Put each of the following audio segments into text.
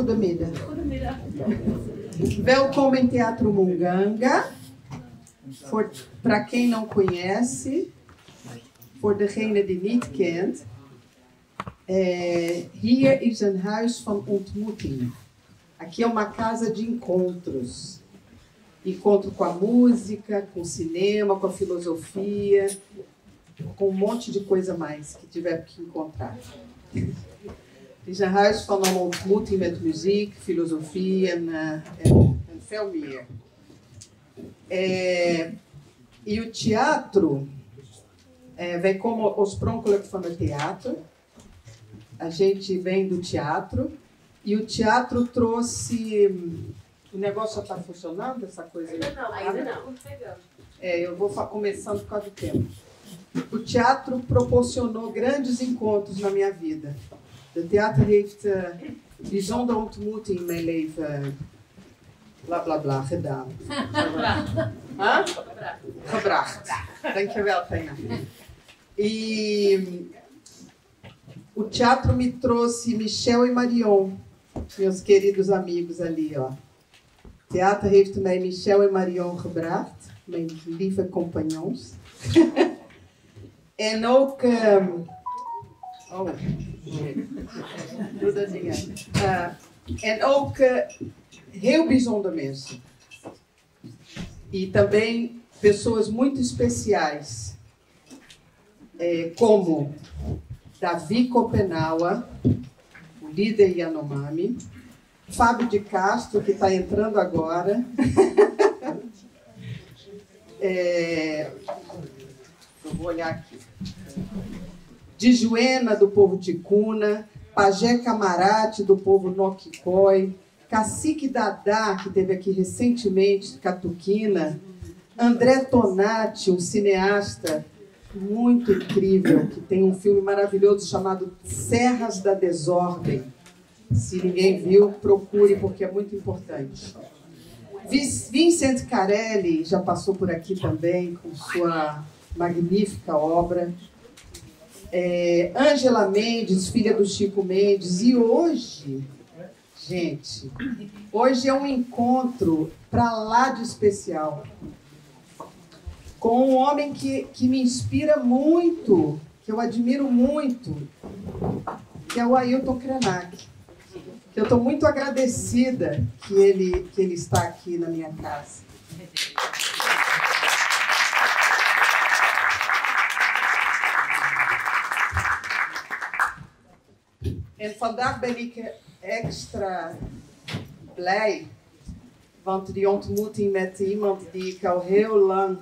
Goedemiddag. Welkom in Teatro Munganga. Para quem não conhece, voor degene die niet kent, hier is een huis van ontmoeting. Aqui é uma casa de encontros. Encontro com a música, com o cinema, com a filosofia, com um monte de coisa mais que tiver que encontrar. Het is een huis van een ontmoeting met muziek, filosofie en veel meer. E o teatro vem como oorspronkelijk van het theater. A gente vem do teatro. E o teatro trouxe... O negócio já está funcionando, essa coisa aí? Ainda não. Eu vou começando por causa do tempo. O teatro proporcionou grandes encontros na minha vida. De theater heeft bijzonder ontmoeting in mijn leven bla bla bla gedaan. Gebracht. Dankjewel, Tânia. E o teatro me trouxe Michel e Marion, meus queridos amigos ali, ó. Theater heeft mij Michel en Marion gebracht, mijn lieve compagnons. En ook... doe dat ding aan. En ook heel bijzonder mensen. E também pessoas muito especiais, como Davi Kopenawa, o líder Yanomami, Fábio de Castro, que está entrando agora. Eu vou olhar aqui. Dijuena, do povo Ticuna, Pajé Camarate, do povo Noquicói, Cacique Dadá, que esteve aqui recentemente, Catuquina, André Tonati, um cineasta muito incrível, que tem um filme maravilhoso chamado Serras da Desordem. Se ninguém viu, procure, porque é muito importante. Vincent Carelli já passou por aqui também, com sua magnífica obra. Ângela Mendes, filha do Chico Mendes. E hoje, gente, hoje é um encontro para lá de especial, com um homem que me inspira muito, que eu admiro muito, que é o Ailton Krenak. Eu estou muito agradecida que ele está aqui na minha casa. En vandaag ben ik extra blij, want die ontmoeting met iemand die ik al heel lang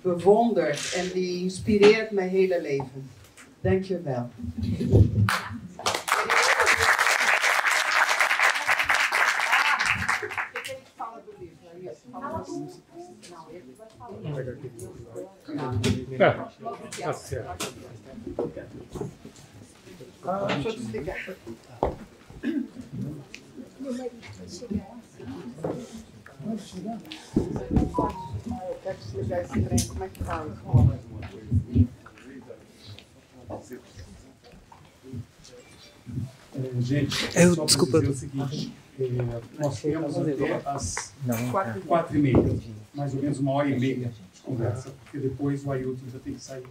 bewonder en die inspireert mijn hele leven. Dank je wel. Tá certo. Deixa eu desligar. Pode chegar? Eu quero desligar esse trem. Como é que faz? Gente, desculpa. Dizer o seguinte, nós temos até às 4h30, mais ou menos 1h30 de conversa, porque depois o Ailton já tem que sair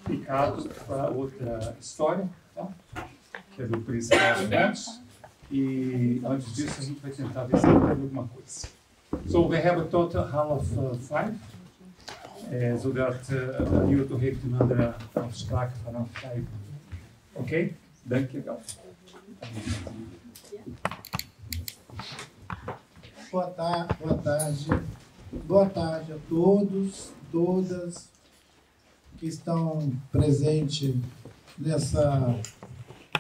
picado para outra história, tá? Que é do Príncipe das Fontes, e antes disso a gente vai tentar ver se tem alguma coisa. So, we have a total 4:30, zodat Ailton heeft een andere afspraak vanaf 5. Oké? Dank je wel. Boa tarde. Boa tarde a todos, todas que estão presentes nessa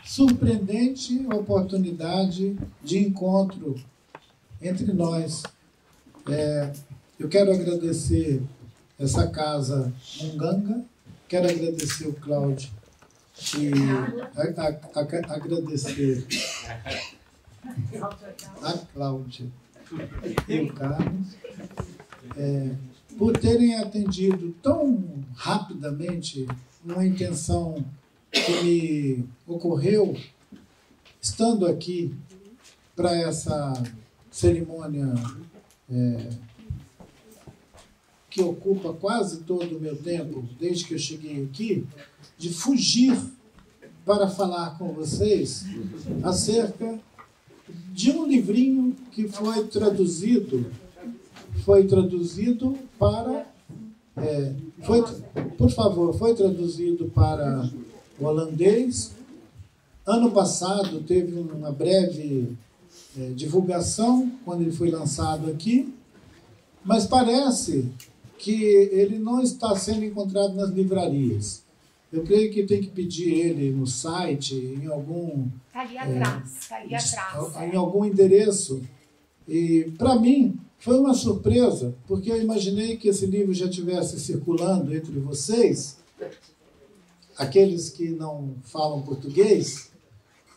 surpreendente oportunidade de encontro entre nós. Eu quero agradecer essa casa Munganga, quero agradecer o Cláudio e agradecer a Cláudia e o Carlos por terem atendido tão rapidamente uma intenção que me ocorreu estando aqui para essa cerimônia que ocupa quase todo o meu tempo, desde que eu cheguei aqui, de fugir para falar com vocês acerca de um livrinho que foi traduzido para... foi traduzido para o holandês. Ano passado teve uma breve divulgação, quando ele foi lançado aqui, mas parece que ele não está sendo encontrado nas livrarias. Eu creio que tem que pedir ele no site, em algum... Está ali atrás, em algum endereço. E, para mim, foi uma surpresa, porque eu imaginei que esse livro já estivesse circulando entre vocês, aqueles que não falam português,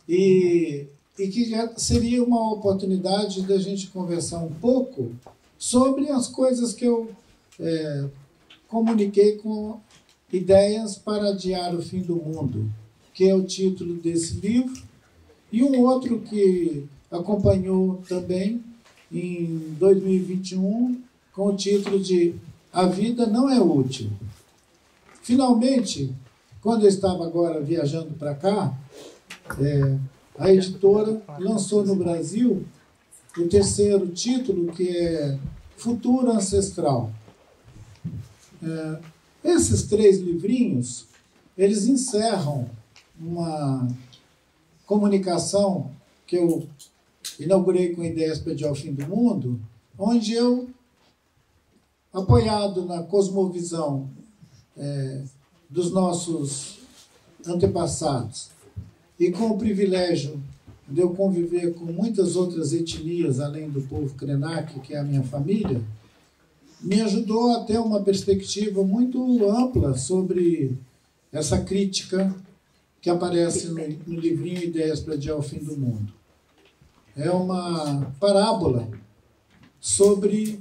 e que já seria uma oportunidade da gente conversar um pouco sobre as coisas que eu comuniquei com Ideias para Adiar o Fim do Mundo, que é o título desse livro, e um outro que acompanhou também em 2021, com o título de A Vida Não é Útil. Finalmente, quando eu estava agora viajando para cá, a editora lançou no Brasil o terceiro título, que é Futuro Ancestral. Esses 3 livrinhos, eles encerram uma comunicação que eu inaugurei com Ideias para Adiar o Fim do Mundo, onde eu, apoiado na cosmovisão dos nossos antepassados e com o privilégio de eu conviver com muitas outras etnias, além do povo Krenak, que é a minha família, me ajudou a ter uma perspectiva muito ampla sobre essa crítica que aparece no livrinho Ideias para Adiar o Fim do Mundo. É uma parábola sobre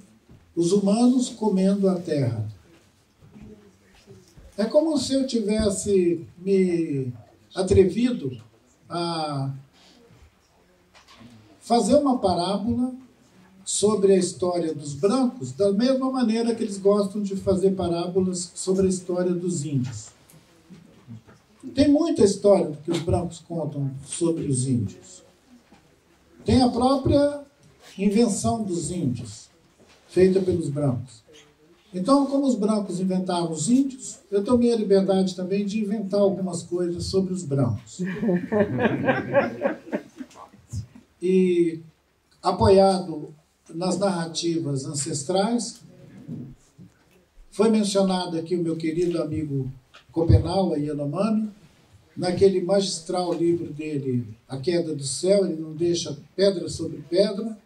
os humanos comendo a terra. É como se eu tivesse me atrevido a fazer uma parábola sobre a história dos brancos, da mesma maneira que eles gostam de fazer parábolas sobre a história dos índios. Tem muita história que os brancos contam sobre os índios. Tem a própria invenção dos índios, feita pelos brancos. Então, como os brancos inventaram os índios, eu tomei a liberdade também de inventar algumas coisas sobre os brancos. E, apoiado nas narrativas ancestrais, foi mencionado aqui o meu querido amigo Copenaua Yanomami, naquele magistral livro dele, A Queda do Céu, ele não deixa pedra sobre pedra.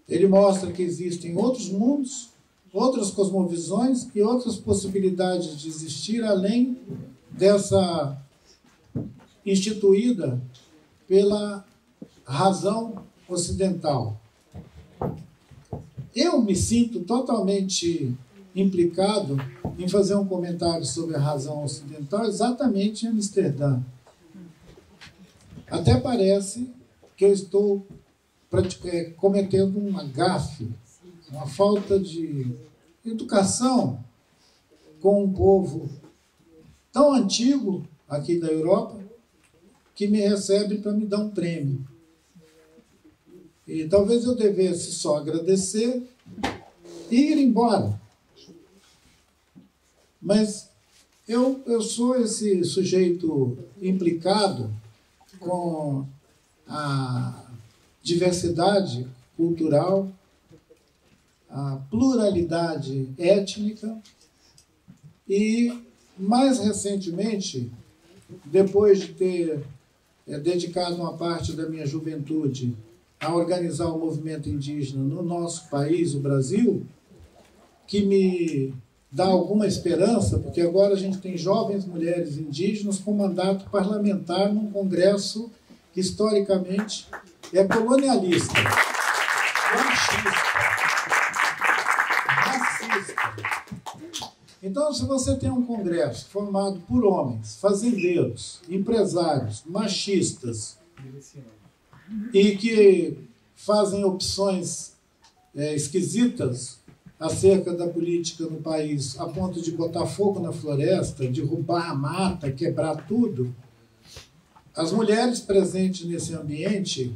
Ele mostra que existem outros mundos, outras cosmovisões e outras possibilidades de existir além dessa instituída pela razão ocidental. Eu me sinto totalmente implicado em fazer um comentário sobre a razão ocidental exatamente em Amsterdã. Até parece que eu estou cometendo uma gafe, uma falta de educação com um povo tão antigo aqui da Europa que me recebe para me dar um prêmio. E talvez eu devesse só agradecer e ir embora. Mas eu sou esse sujeito implicado com a diversidade cultural, a pluralidade étnica e, mais recentemente, depois de ter dedicado uma parte da minha juventude a organizar o movimento indígena no nosso país, o Brasil, que me dá alguma esperança, porque agora a gente tem jovens mulheres indígenas com mandato parlamentar num congresso que, historicamente, é colonialista, machista, racista. Então, se você tem um congresso formado por homens, fazendeiros, empresários, machistas, e que fazem opções esquisitas acerca da política no país, a ponto de botar fogo na floresta, derrubar a mata, quebrar tudo, as mulheres presentes nesse ambiente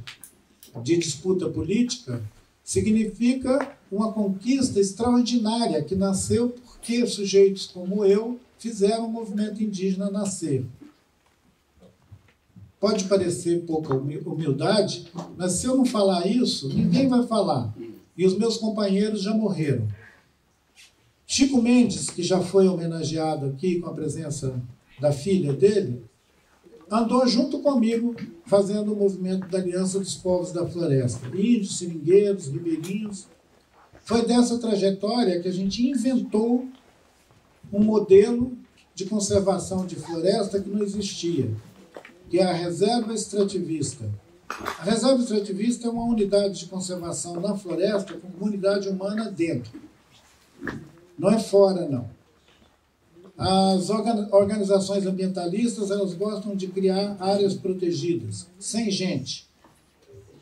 de disputa política significa uma conquista extraordinária que nasceu porque sujeitos como eu fizeram o movimento indígena nascer. Pode parecer pouca humildade, mas se eu não falar isso, ninguém vai falar. E os meus companheiros já morreram. Chico Mendes, que já foi homenageado aqui com a presença da filha dele, andou junto comigo fazendo o movimento da Aliança dos Povos da Floresta. Índios, seringueiros, ribeirinhos. Foi dessa trajetória que a gente inventou um modelo de conservação de floresta que não existia, que é a reserva extrativista. A reserva extrativista é uma unidade de conservação na floresta com comunidade humana dentro. Não é fora, não. As organizações ambientalistas, elas gostam de criar áreas protegidas, sem gente.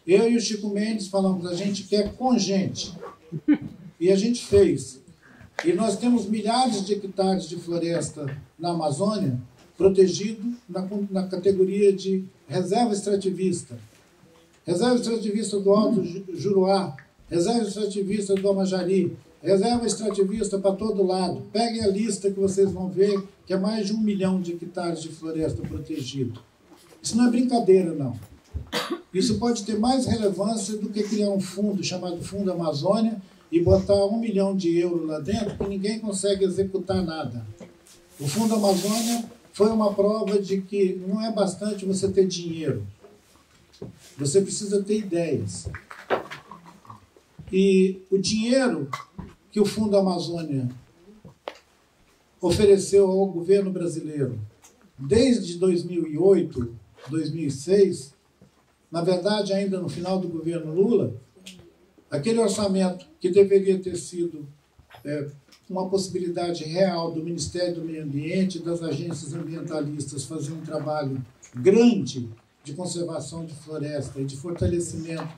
Eu e o Chico Mendes falamos, a gente quer com gente. E a gente fez. E nós temos milhares de hectares de floresta na Amazônia protegido na categoria de reserva extrativista. Reserva extrativista do Alto Juruá, reserva extrativista do Amajari, reserva extrativista para todo lado. Peguem a lista que vocês vão ver, que é mais de 1 milhão de hectares de floresta protegido. Isso não é brincadeira, não. Isso pode ter mais relevância do que criar um fundo chamado Fundo Amazônia e botar 1 milhão de euros lá dentro que ninguém consegue executar nada. O Fundo Amazônia foi uma prova de que não é bastante você ter dinheiro. Você precisa ter ideias. E o dinheiro que o Fundo Amazônia ofereceu ao governo brasileiro desde 2008, 2006, na verdade, ainda no final do governo Lula, aquele orçamento que deveria ter sido uma possibilidade real do Ministério do Meio Ambiente, das agências ambientalistas fazer um trabalho grande de conservação de floresta e de fortalecimento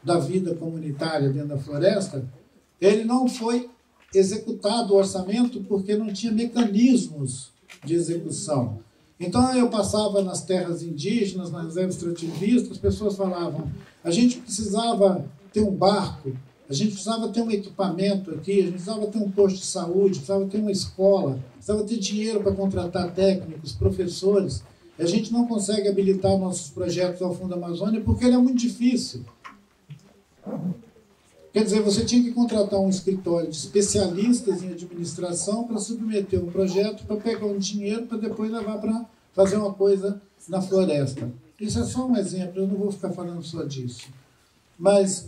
da vida comunitária dentro da floresta, ele não foi executado o orçamento porque não tinha mecanismos de execução. Então eu passava nas terras indígenas, nas reservas extrativistas, as pessoas falavam, a gente precisava ter um barco, a gente precisava ter um equipamento aqui, a gente precisava ter um posto de saúde, precisava ter uma escola, precisava ter dinheiro para contratar técnicos, professores. A gente não consegue habilitar nossos projetos ao Fundo Amazônia porque ele é muito difícil. Quer dizer, você tinha que contratar um escritório de especialistas em administração para submeter um projeto, para pegar um dinheiro, para depois levar para fazer uma coisa na floresta. Isso é só um exemplo, eu não vou ficar falando só disso. Mas,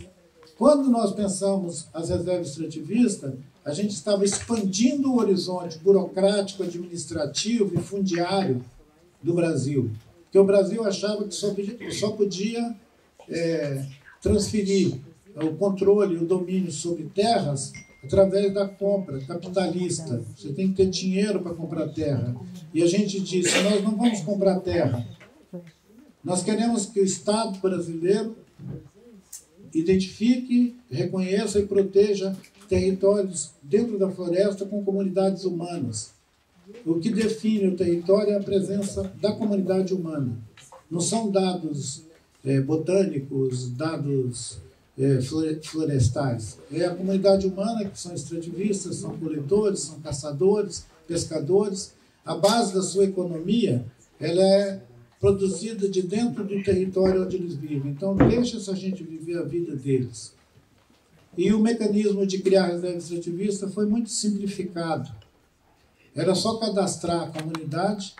quando nós pensamos as reservas extrativistas, a gente estava expandindo o horizonte burocrático, administrativo e fundiário do Brasil. Porque o Brasil achava que só podia transferir o controle, o domínio sobre terras através da compra capitalista. Você tem que ter dinheiro para comprar terra. E a gente disse, nós não vamos comprar terra. Nós queremos que o Estado brasileiro identifique, reconheça e proteja territórios dentro da floresta com comunidades humanas. O que define o território é a presença da comunidade humana. Não são dados botânicos, dados florestais. É a comunidade humana, que são extrativistas, são coletores, são caçadores, pescadores. A base da sua economia ela é produzida de dentro do território onde eles vivem. Então, deixa essa gente viver a vida deles. E o mecanismo de criar reserva extrativista foi muito simplificado. Era só cadastrar a comunidade,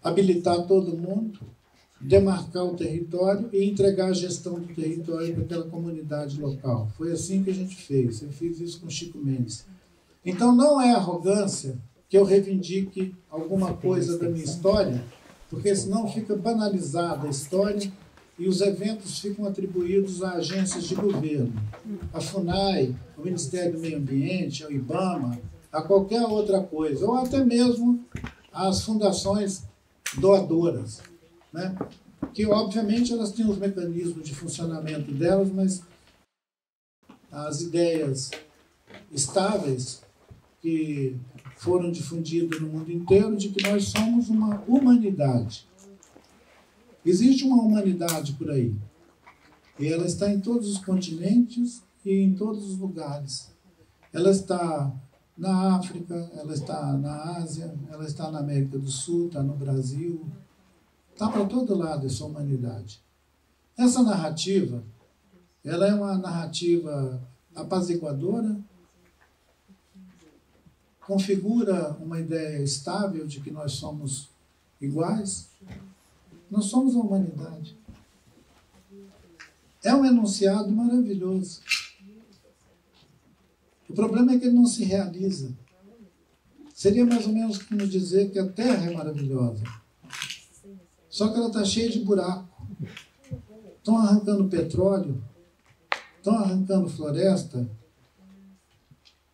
habilitar todo mundo, demarcar o território e entregar a gestão do território para aquela comunidade local. Foi assim que a gente fez. Eu fiz isso com o Chico Mendes. Então, não é arrogância que eu reivindique alguma coisa da minha história, porque senão fica banalizada a história e os eventos ficam atribuídos a agências de governo, a FUNAI, ao Ministério do Meio Ambiente, ao IBAMA, a qualquer outra coisa, ou até mesmo às fundações doadoras, né? que obviamente elas têm os mecanismos de funcionamento delas, mas as ideias estáveis que foram difundidas no mundo inteiro de que nós somos uma humanidade. Existe uma humanidade por aí. E ela está em todos os continentes e em todos os lugares. Ela está na África, ela está na Ásia, ela está na América do Sul, está no Brasil. Está para todo lado essa humanidade. Essa narrativa, ela é uma narrativa apaziguadora, configura uma ideia estável de que nós somos iguais. Nós somos a humanidade. É um enunciado maravilhoso. O problema é que ele não se realiza. Seria mais ou menos como dizer que a Terra é maravilhosa. Só que ela está cheia de buraco. Estão arrancando petróleo, estão arrancando floresta,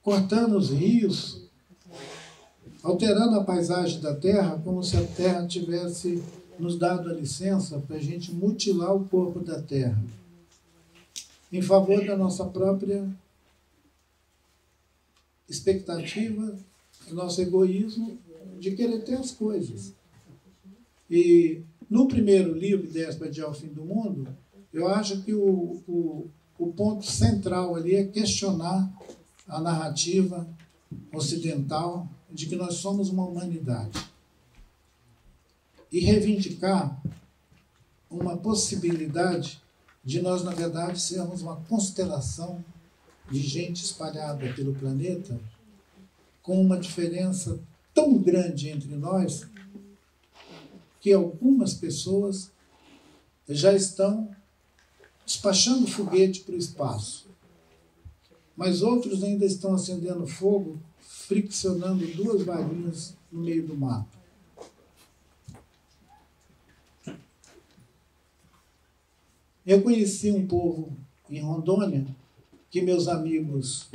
cortando os rios, alterando a paisagem da Terra, como se a Terra tivesse nos dado a licença para a gente mutilar o corpo da Terra, em favor da nossa própria expectativa, do nosso egoísmo de querer ter as coisas. E no primeiro livro, Ideias para Adiar o Fim do Mundo, eu acho que o ponto central ali é questionar a narrativa ocidental de que nós somos uma humanidade e reivindicar uma possibilidade de nós, na verdade, sermos uma constelação de gente espalhada pelo planeta com uma diferença tão grande entre nós que algumas pessoas já estão despachando foguete para o espaço, mas outros ainda estão acendendo fogo, friccionando duas varinhas no meio do mato. Eu conheci um povo em Rondônia, que meus amigos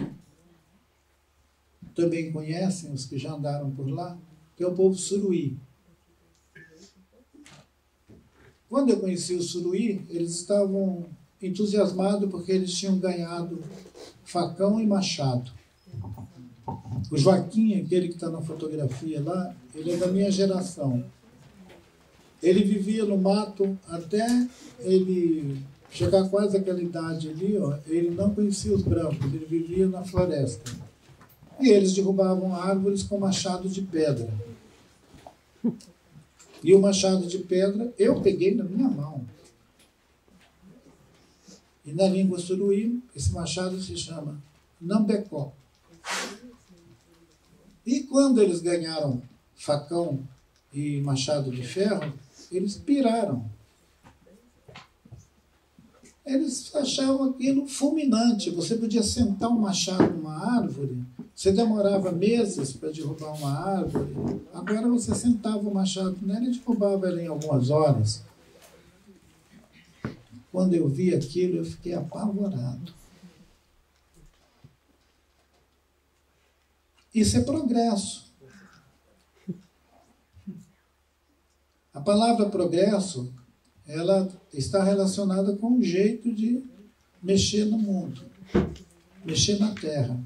também conhecem, os que já andaram por lá, que é o povo Suruí. Quando eu conheci o Suruí, eles estavam entusiasmados porque eles tinham ganhado facão e machado. O Joaquim, aquele que está na fotografia lá, ele é da minha geração. Ele vivia no mato até ele chegar quase àquela idade ali, ó, ele não conhecia os brancos, ele vivia na floresta. E eles derrubavam árvores com machado de pedra. E o machado de pedra eu peguei na minha mão. E na língua suruí, esse machado se chama Nambecó. E quando eles ganharam facão e machado de ferro, eles piraram. Eles achavam aquilo fulminante. Você podia sentar um machado numa árvore, você demorava meses para derrubar uma árvore, agora você sentava o machado nela e derrubava ela em algumas horas. Quando eu vi aquilo, eu fiquei apavorado. Isso é progresso. A palavra progresso, ela está relacionada com um jeito de mexer no mundo, mexer na Terra.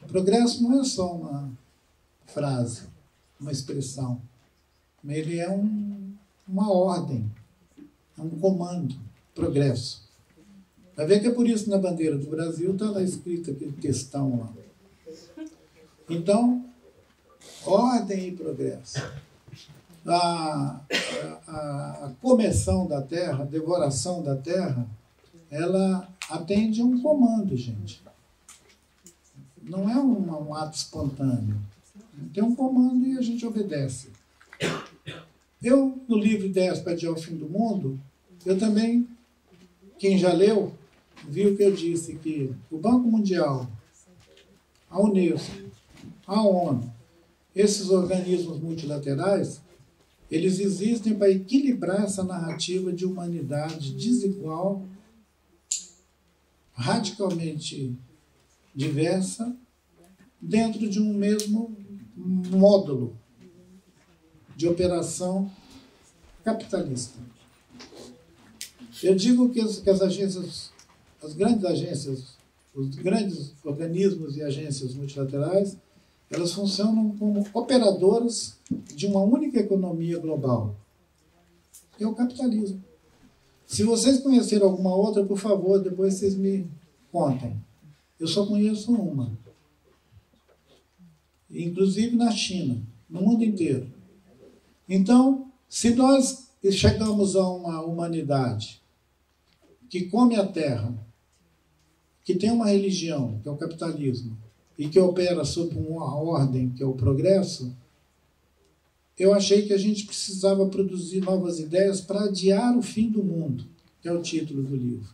O progresso não é só uma frase, uma expressão. Ele é uma ordem, é um comando, progresso. Vai ver que é por isso que na bandeira do Brasil está lá escrita aquele textão lá. Então, ordem e progresso. A começão da terra, a devoração da terra, ela atende a um comando, gente. Não é um ato espontâneo. Tem um comando e a gente obedece. Eu, no livro Ideias para Adiar o Fim do Mundo, eu também, quem já leu, viu que eu disse que o Banco Mundial, a Unesco, a ONU, esses organismos multilaterais, eles existem para equilibrar essa narrativa de humanidade desigual, radicalmente diversa, dentro de um mesmo módulo de operação capitalista. Eu digo que as agências, as grandes agências, os grandes organismos e agências multilaterais, elas funcionam como operadoras de uma única economia global, que é o capitalismo. Se vocês conhecerem alguma outra, por favor, depois vocês me contem. Eu só conheço uma. Inclusive na China, no mundo inteiro. Então, se nós chegamos a uma humanidade que come a terra, que tem uma religião, que é o capitalismo, e que opera sob uma ordem, que é o progresso, eu achei que a gente precisava produzir novas ideias para adiar o fim do mundo, que é o título do livro.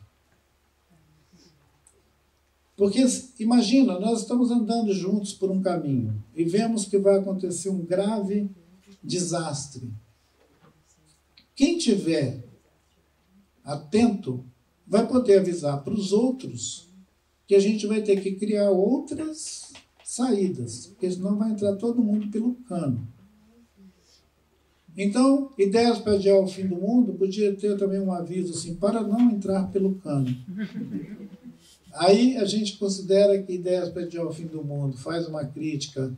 Porque, imagina, nós estamos andando juntos por um caminho e vemos que vai acontecer um grave desastre. Quem tiver atento vai poder avisar para os outros que a gente vai ter que criar outras saídas, porque senão vai entrar todo mundo pelo cano. Então, ideias para adiar o fim do mundo podia ter também um aviso assim, para não entrar pelo cano. Aí a gente considera que ideias para adiar o fim do mundo faz uma crítica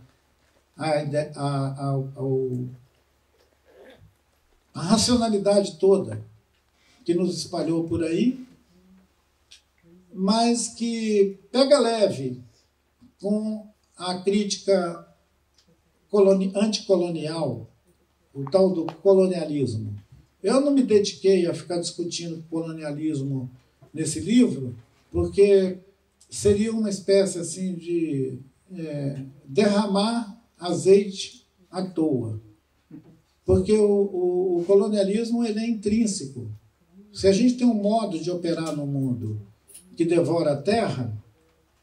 à racionalidade toda que nos espalhou por aí, mas que pega leve com a crítica anticolonial, o tal do colonialismo. Eu não me dediquei a ficar discutindo colonialismo nesse livro, porque seria uma espécie assim de derramar azeite à toa. Porque o colonialismo ele é intrínseco. Se a gente tem um modo de operar no mundo que devora a terra,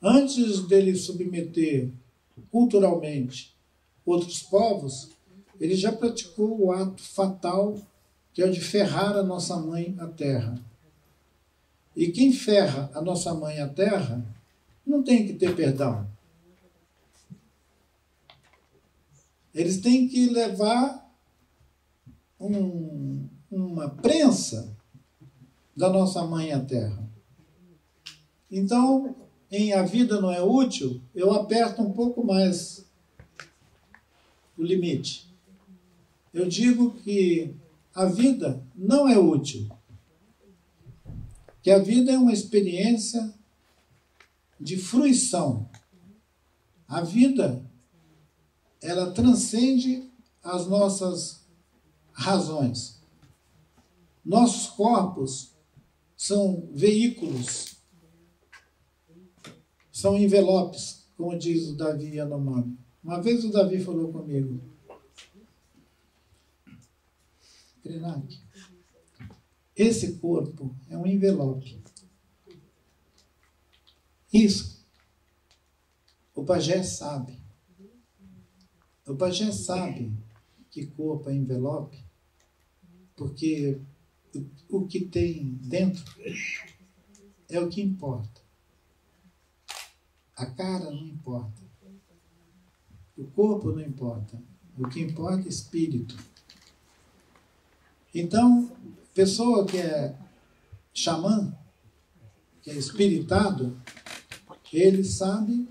antes dele submeter culturalmente outros povos, ele já praticou o ato fatal, que é o de ferrar a nossa mãe, a terra. E quem ferra a nossa mãe, a terra, não tem que ter perdão. Eles têm que levar uma prensa da nossa mãe, a terra. Então, em A Vida Não É Útil, eu aperto um pouco mais o limite. Eu digo que a vida não é útil. Que a vida é uma experiência de fruição. A vida, ela transcende as nossas razões. Nossos corpos são veículos, são envelopes, como diz o Davi Yanomami. Uma vez o Davi falou comigo, Krenak, esse corpo é um envelope. Isso, o pajé sabe. O pajé sabe que corpo é envelope, porque o que tem dentro é o que importa. A cara não importa. O corpo não importa. O que importa é espírito. Então, pessoa que é xamã, que é espiritado, ele sabe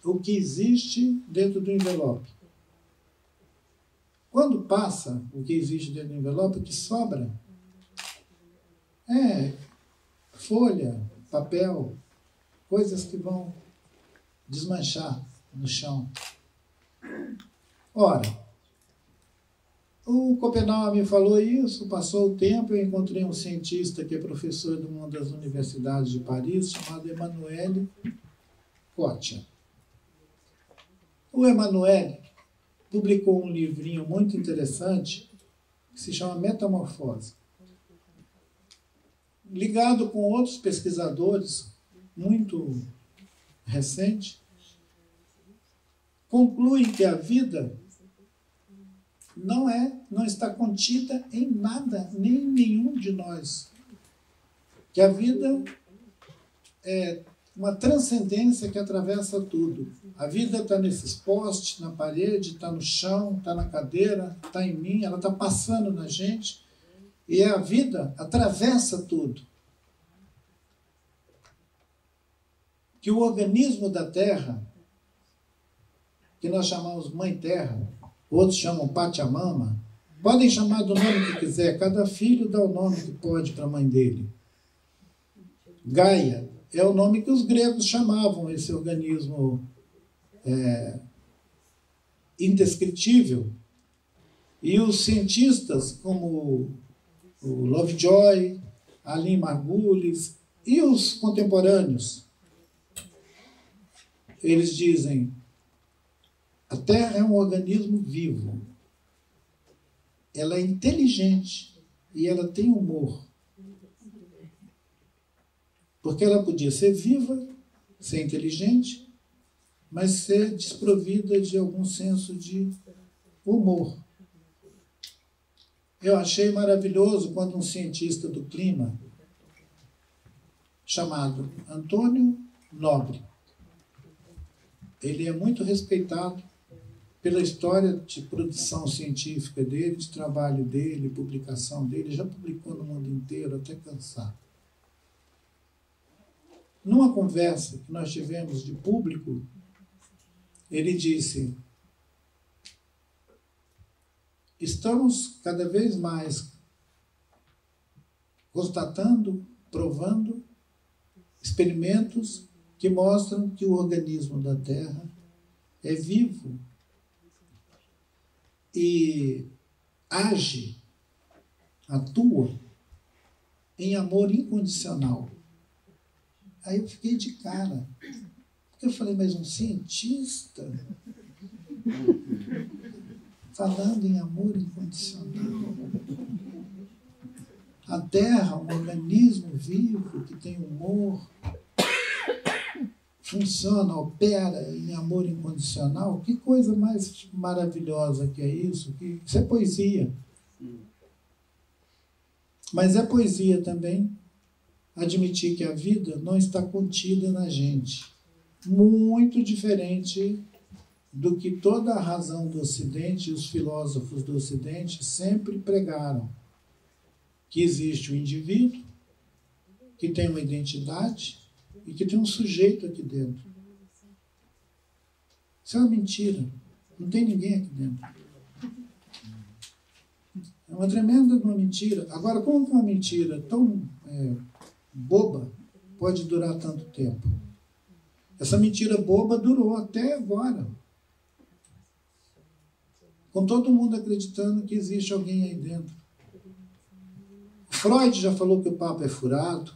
o que existe dentro do envelope. Quando passa o que existe dentro do envelope, o que sobra é folha, papel, coisas que vão desmanchar no chão. Ora, o Copenau me falou isso, passou o tempo, eu encontrei um cientista que é professor de uma das universidades de Paris, chamado Emmanuel Kotia. O Emmanuel publicou um livrinho muito interessante que se chama Metamorfose. Ligado com outros pesquisadores, muito recente, concluem que a vida não está contida em nada, nem em nenhum de nós. Que a vida é uma transcendência que atravessa tudo. A vida está nesses postes, na parede, está no chão, está na cadeira, está em mim, ela está passando na gente E a vida atravessa tudo. Que o organismo da Terra, que nós chamamos Mãe Terra, outros chamam Pachamama, podem chamar do nome que quiser, cada filho dá o nome que pode para a mãe dele. Gaia é o nome que os gregos chamavam esse organismo indescritível. E os cientistas, como o Lovejoy, Aline Margulis e os contemporâneos, eles dizem: a Terra é um organismo vivo. Ela é inteligente e ela tem humor. Porque ela podia ser viva, ser inteligente, mas ser desprovida de algum senso de humor. Eu achei maravilhoso quando um cientista do clima, chamado Antônio Nobre, ele é muito respeitado pela história de produção científica dele, de trabalho dele, publicação dele, já publicou no mundo inteiro até cansar. Numa conversa que nós tivemos de público, ele disse: estamos cada vez mais constatando, provando experimentos que mostram que o organismo da Terra é vivo e age, atua em amor incondicional. Aí eu fiquei de cara. Eu falei, mas um cientista falando em amor incondicional. A Terra, um organismo vivo que tem humor, funciona, opera em amor incondicional. Que coisa mais maravilhosa que é isso? Isso é poesia. Mas é poesia também admitir que a vida não está contida na gente. Muito diferente do que toda a razão do Ocidente e os filósofos do Ocidente sempre pregaram. Que existe um indivíduo que tem uma identidade e que tem um sujeito aqui dentro. Isso é uma mentira. Não tem ninguém aqui dentro. É uma tremenda uma mentira. Agora, como que uma mentira tão boba pode durar tanto tempo? Essa mentira boba durou até agora. Com todo mundo acreditando que existe alguém aí dentro. O Freud já falou que o papo é furado.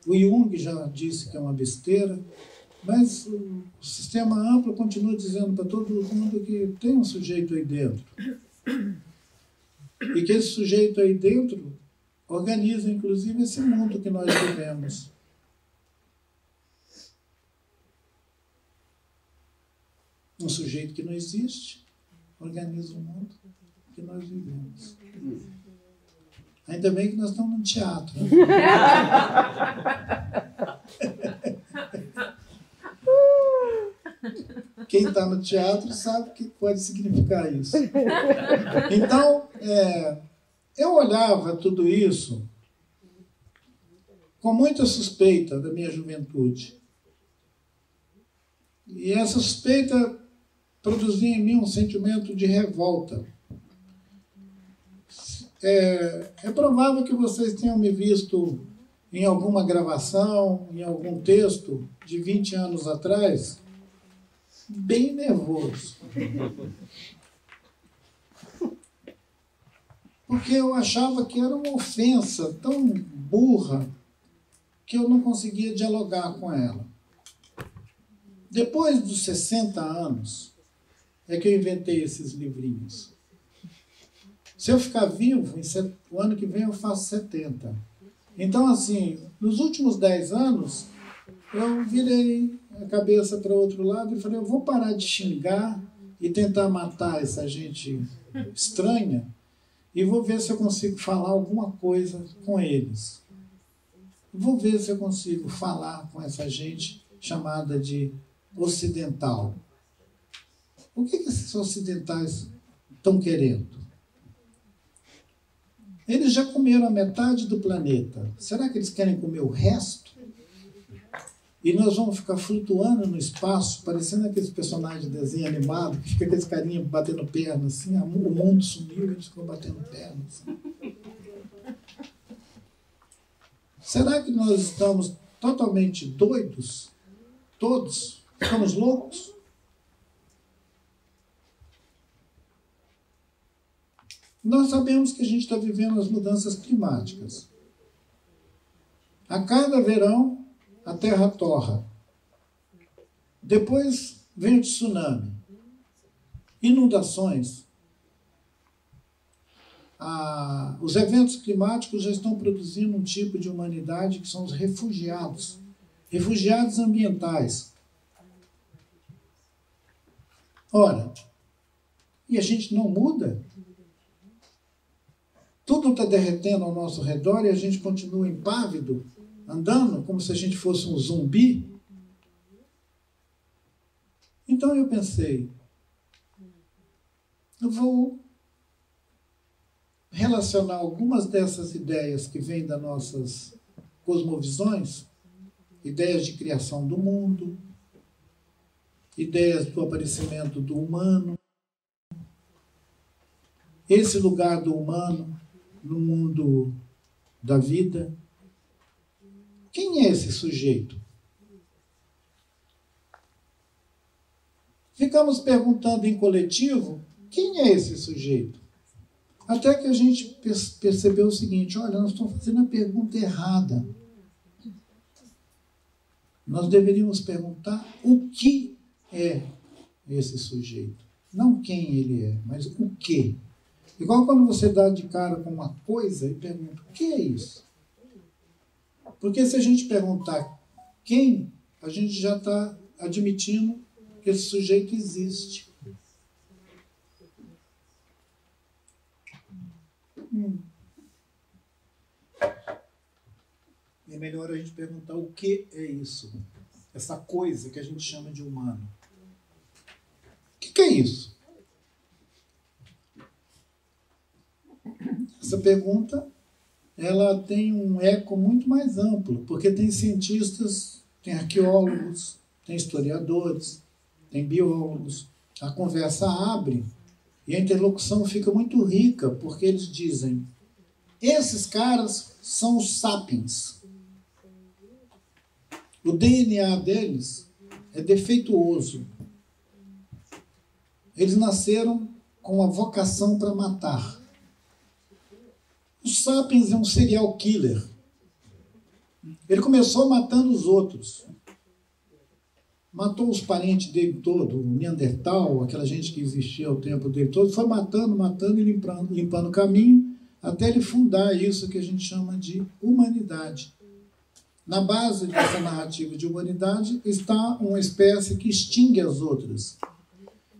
O Jung já disse que é uma besteira. Mas o sistema amplo continua dizendo para todo mundo que tem um sujeito aí dentro. E que esse sujeito aí dentro organiza, inclusive, esse mundo que nós vivemos. Um sujeito que não existe organiza o mundo que nós vivemos. Ainda bem que nós estamos num teatro. Né? Quem está no teatro sabe o que pode significar isso. Então, eu olhava tudo isso com muita suspeita da minha juventude. E essa suspeita produzia em mim um sentimento de revolta. É provável que vocês tenham me visto em alguma gravação, em algum texto de 20 anos atrás, bem nervoso. Porque eu achava que era uma ofensa tão burra que eu não conseguia dialogar com ela. Depois dos 60 anos, é que eu inventei esses livrinhos. Se eu ficar vivo, o ano que vem eu faço 70. Então, assim, nos últimos 10 anos, eu virei a cabeça para o outro lado e falei, eu vou parar de xingar e tentar matar essa gente estranha e vou ver se eu consigo falar alguma coisa com eles. Vou ver se eu consigo falar com essa gente chamada de ocidental. O que esses ocidentais estão querendo? Eles já comeram a metade do planeta. Será que eles querem comer o resto? E nós vamos ficar flutuando no espaço, parecendo aqueles personagens de desenho animado, que fica aqueles carinhas batendo perna assim, o mundo sumiu e eles ficam batendo perna assim. Será que nós estamos totalmente doidos? Todos? Ficamos loucos? Nós sabemos que a gente está vivendo as mudanças climáticas. A cada verão, a terra torra. Depois vem o tsunami. Inundações. Os eventos climáticos já estão produzindo um tipo de humanidade que são os refugiados. Refugiados ambientais. Ora, e a gente não muda? Tudo está derretendo ao nosso redor e a gente continua impávido, andando como se a gente fosse um zumbi. Então eu pensei, eu vou relacionar algumas dessas ideias que vêm das nossas cosmovisões, ideias de criação do mundo, ideias do aparecimento do humano, esse lugar do humano no mundo da vida. Quem é esse sujeito? Ficamos perguntando em coletivo, quem é esse sujeito? Até que a gente percebeu o seguinte, olha, nós estamos fazendo a pergunta errada. Nós deveríamos perguntar o que é esse sujeito. Não quem ele é, mas o que. Igual quando você dá de cara com uma coisa e pergunta, o que é isso? Porque se a gente perguntar quem, a gente já está admitindo que esse sujeito existe. É melhor a gente perguntar o que é isso, essa coisa que a gente chama de humano. O que é isso? Essa pergunta, ela tem um eco muito mais amplo, porque tem cientistas, tem arqueólogos, tem historiadores, tem biólogos. A conversa abre e a interlocução fica muito rica, porque eles dizem, esses caras são os sapiens. O DNA deles é defeituoso. Eles nasceram com a vocação para matar. O Sapiens é um serial killer. Ele começou matando os outros. Matou os parentes dele todo, o Neandertal, aquela gente que existia ao tempo dele todo, foi matando e limpando o caminho, até ele fundar isso que a gente chama de humanidade. Na base dessa narrativa de humanidade está uma espécie que extingue as outras,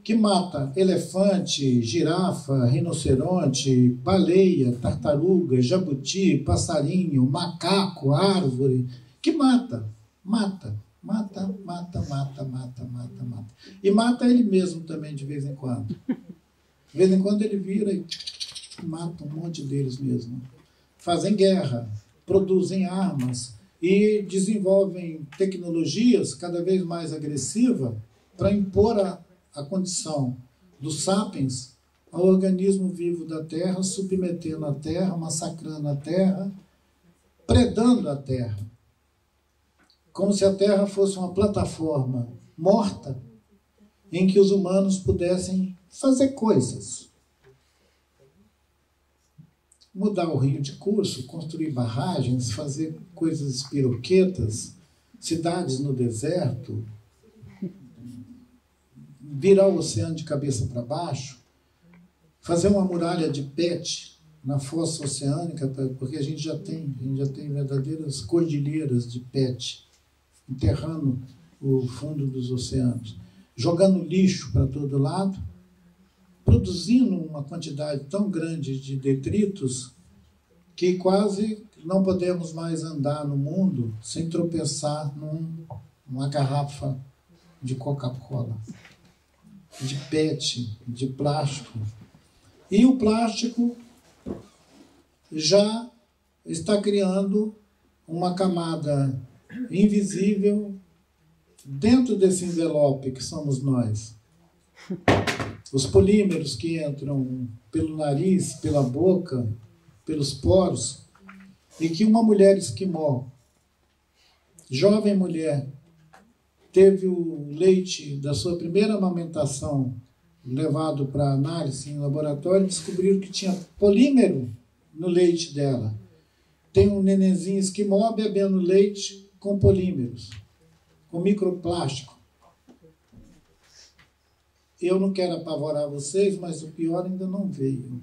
que mata elefante, girafa, rinoceronte, baleia, tartaruga, jabuti, passarinho, macaco, árvore, que mata. E mata ele mesmo também de vez em quando. De vez em quando ele vira e mata um monte deles mesmo. Fazem guerra, produzem armas e desenvolvem tecnologias cada vez mais agressivas para impor a condição dos sapiens ao organismo vivo da Terra, submetendo a Terra, massacrando a Terra, predando a Terra. Como se a Terra fosse uma plataforma morta em que os humanos pudessem fazer coisas. Mudar o rio de curso, construir barragens, fazer coisas espiroquetas, cidades no deserto, virar o oceano de cabeça para baixo, fazer uma muralha de PET na fossa oceânica, porque a gente já tem verdadeiras cordilheiras de PET, enterrando o fundo dos oceanos, jogando lixo para todo lado, produzindo uma quantidade tão grande de detritos que quase não podemos mais andar no mundo sem tropeçar numa garrafa de Coca-Cola, de PET, de plástico. E o plástico, já está criando uma camada invisível dentro desse envelope que somos nós. Os polímeros que entram pelo nariz, pela boca, pelos poros, e que uma mulher esquimó, jovem mulher, teve o leite da sua primeira amamentação levado para análise em laboratório, descobriram que tinha polímero no leite dela. Tem um nenenzinho esquimó bebendo leite com polímeros, com microplástico. Eu não quero apavorar vocês, mas o pior ainda não veio.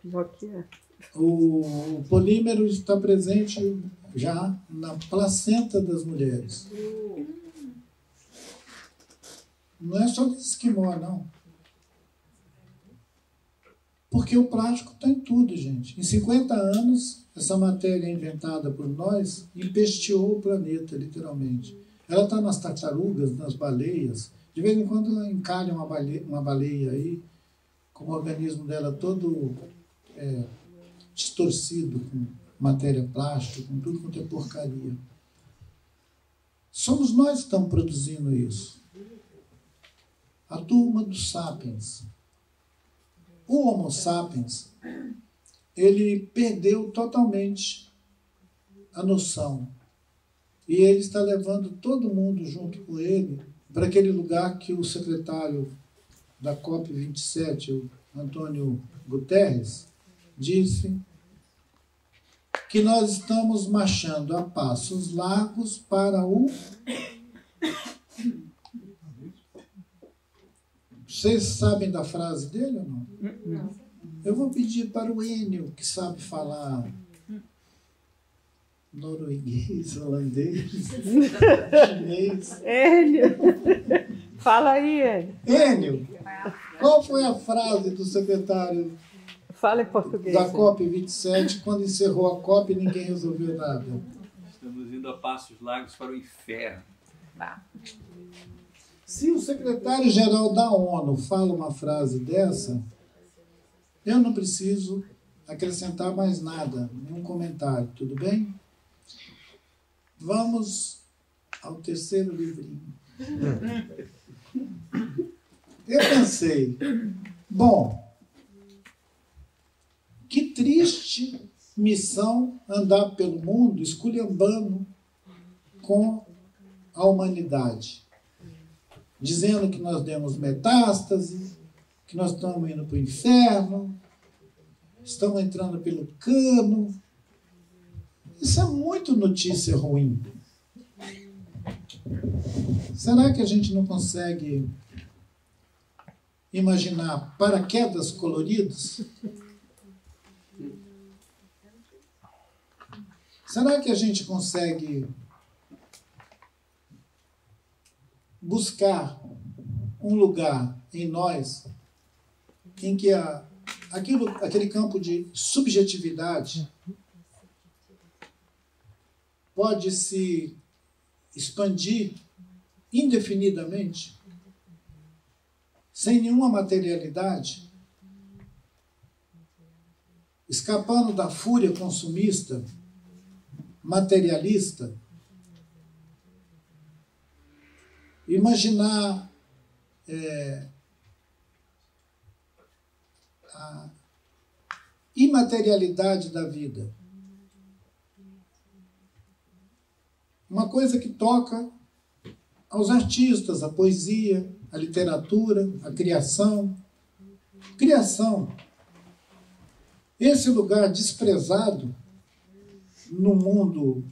Pior que é. O polímero está presente já na placenta das mulheres. Não é só de esquimó, não. Porque o plástico está em tudo, gente. Em 50 anos, essa matéria inventada por nós empesteou o planeta, literalmente. Ela está nas tartarugas, nas baleias. De vez em quando ela encalha uma baleia aí, com o organismo dela todo distorcido, com matéria plástica, com tudo quanto é porcaria. Somos nós que estamos produzindo isso. A turma dos sapiens. O Homo sapiens, ele perdeu totalmente a noção. E ele está levando todo mundo junto com ele para aquele lugar que o secretário da COP27, o Antônio Guterres, disse que nós estamos marchando a passos largos para o... Vocês sabem da frase dele ou não? Não. Eu vou pedir para o Enio, que sabe falar norueguês, holandês, chinês. Enio! Fala aí, Enio. Enio, qual foi a frase do secretário Fala em português. da COP27 quando encerrou a COP e ninguém resolveu nada? Estamos indo a passos largos para o inferno. Se o secretário-geral da ONU fala uma frase dessa, eu não preciso acrescentar mais nada, nenhum comentário, tudo bem? Vamos ao terceiro livrinho. Eu pensei, bom, que triste missão andar pelo mundo esculhambando com a humanidade. Dizendo que nós demos metástase, que nós estamos indo para o inferno, estamos entrando pelo cano. Isso é muito notícia ruim. Será que a gente não consegue imaginar paraquedas coloridos? Será que a gente consegue buscar um lugar em nós em que aquele campo de subjetividade pode se expandir indefinidamente, sem nenhuma materialidade, escapando da fúria consumista, materialista? Imaginar a imaterialidade da vida. Uma coisa que toca aos artistas, a poesia, a literatura, a criação. Criação. Esse lugar desprezado no mundo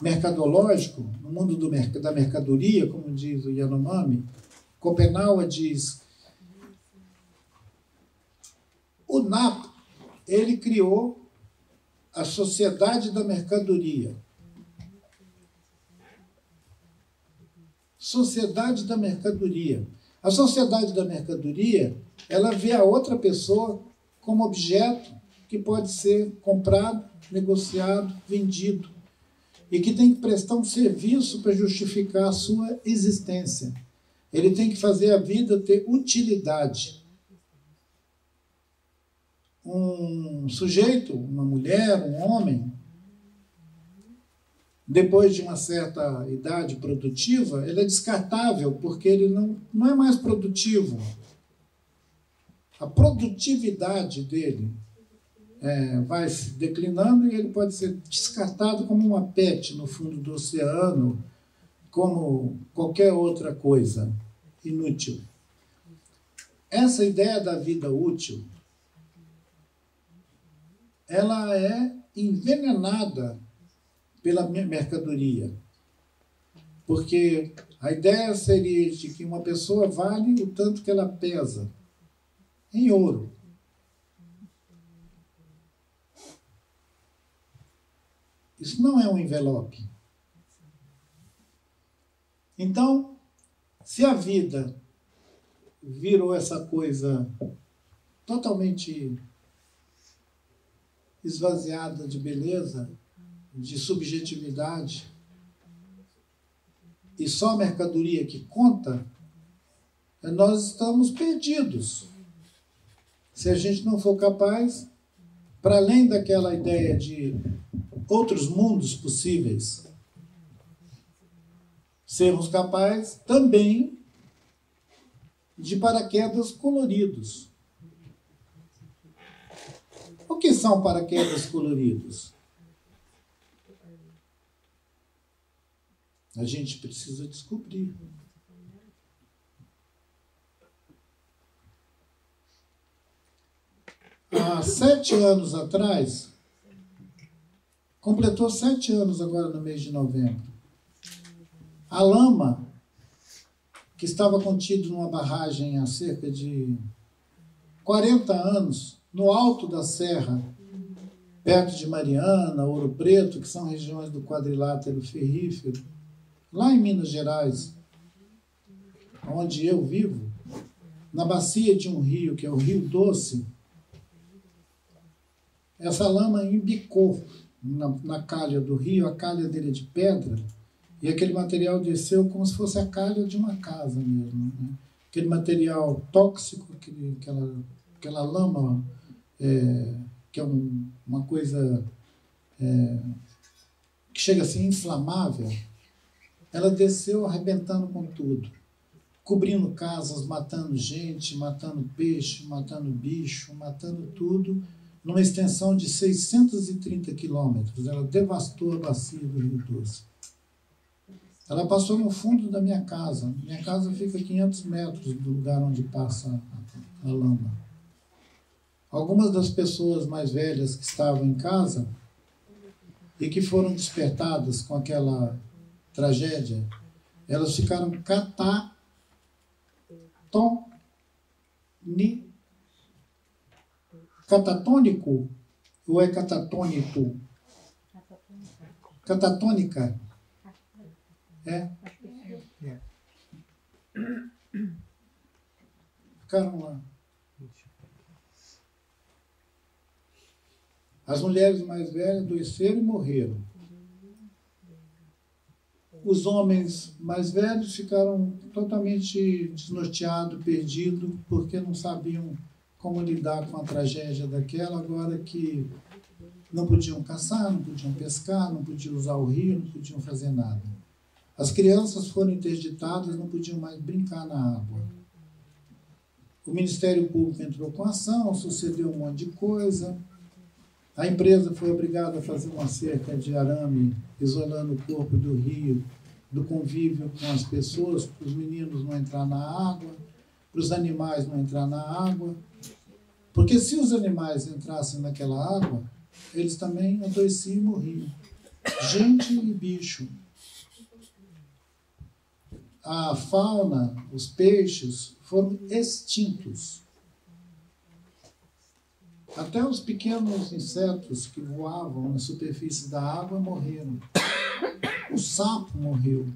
mercadológico, no mundo da mercadoria, como diz o Yanomami, Schopenhauer diz, o Napo, ele criou a sociedade da mercadoria. Sociedade da mercadoria. A sociedade da mercadoria, ela vê a outra pessoa como objeto que pode ser comprado, negociado, vendido, e que tem que prestar um serviço para justificar a sua existência. Ele tem que fazer a vida ter utilidade. um sujeito, uma mulher, um homem, depois de uma certa idade produtiva, ele é descartável, porque ele não é mais produtivo. A produtividade dele vai se declinando e ele pode ser descartado como uma PET no fundo do oceano, como qualquer outra coisa inútil. Essa ideia da vida útil, ela é envenenada pela mercadoria. Porque a ideia seria de que uma pessoa vale o tanto que ela pesa em ouro. Isso não é um envelope. Então, se a vida virou essa coisa totalmente esvaziada de beleza, de subjetividade, e só a mercadoria que conta, nós estamos perdidos. Se a gente não for capaz, para além daquela ideia de outros mundos possíveis, sermos capazes também de paraquedas coloridos. O que são paraquedas coloridos? A gente precisa descobrir. Há 7 anos atrás, completou 7 anos agora no mês de novembro, a lama, que estava contido numa barragem há cerca de 40 anos, no alto da serra, perto de Mariana, Ouro Preto, que são regiões do quadrilátero ferrífero, lá em Minas Gerais, onde eu vivo, na bacia de um rio, que é o Rio Doce, essa lama embicou na calha do rio, a calha dele é de pedra, e aquele material desceu como se fosse a calha de uma casa mesmo, né? Aquele material tóxico, aquela lama, que é uma coisa que chega a ser inflamável, ela desceu arrebentando com tudo, cobrindo casas, matando gente, matando peixe, matando bicho, matando tudo, numa extensão de 630 quilômetros. Ela devastou a bacia do Rio Doce. Ela passou no fundo da minha casa. Minha casa fica a 500 metros do lugar onde passa a lama. Algumas das pessoas mais velhas que estavam em casa e que foram despertadas com aquela tragédia, elas ficaram catatônico ou é catatônico? Catatônica. Ficaram lá. As mulheres mais velhas adoeceram e morreram. Os homens mais velhos ficaram totalmente desnorteados, perdidos, porque não sabiam como lidar com a tragédia daquela, agora que não podiam caçar, não podiam pescar, não podiam usar o rio, não podiam fazer nada. As crianças foram interditadas, não podiam mais brincar na água. O Ministério Público entrou com ação, sucedeu um monte de coisa. A empresa foi obrigada a fazer uma cerca de arame isolando o corpo do rio, do convívio com as pessoas, para os meninos não entrar na água, para os animais não entrar na água. Porque se os animais entrassem naquela água, eles também adoeciam e morriam. Gente e bicho. A fauna, os peixes, foram extintos. Até os pequenos insetos que voavam na superfície da água morreram. O sapo morreu.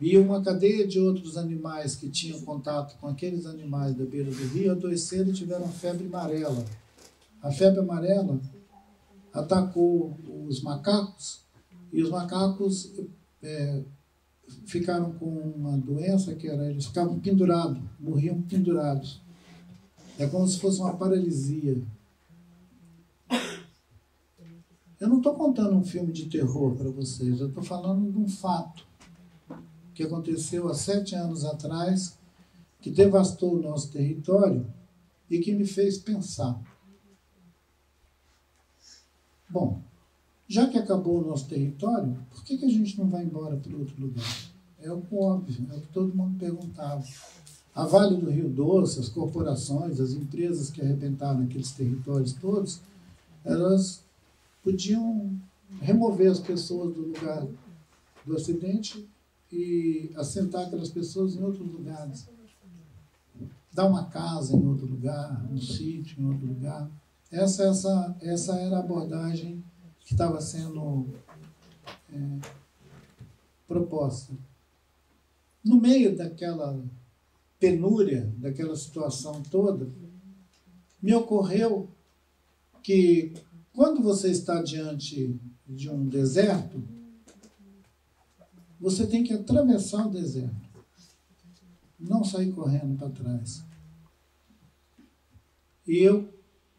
E uma cadeia de outros animais que tinham contato com aqueles animais da beira do rio adoeceram e tiveram febre amarela. A febre amarela atacou os macacos e os macacos ficaram com uma doença que era, eles ficavam pendurados, morriam pendurados. É como se fosse uma paralisia. Eu não estou contando um filme de terror para vocês, eu estou falando de um fato que aconteceu há 7 anos atrás, que devastou o nosso território e que me fez pensar. Bom, já que acabou o nosso território, por que a gente não vai embora para outro lugar? É o óbvio, é o que todo mundo perguntava. A Vale do Rio Doce, as corporações, as empresas que arrebentaram aqueles territórios todos, elas podiam remover as pessoas do lugar do acidente e assentar aquelas pessoas em outros lugares. Dar uma casa em outro lugar, um sítio em outro lugar. Essa era a abordagem que estava sendo proposta. No meio daquela penúria, daquela situação toda, me ocorreu que quando você está diante de um deserto, você tem que atravessar o deserto, não sair correndo para trás. E eu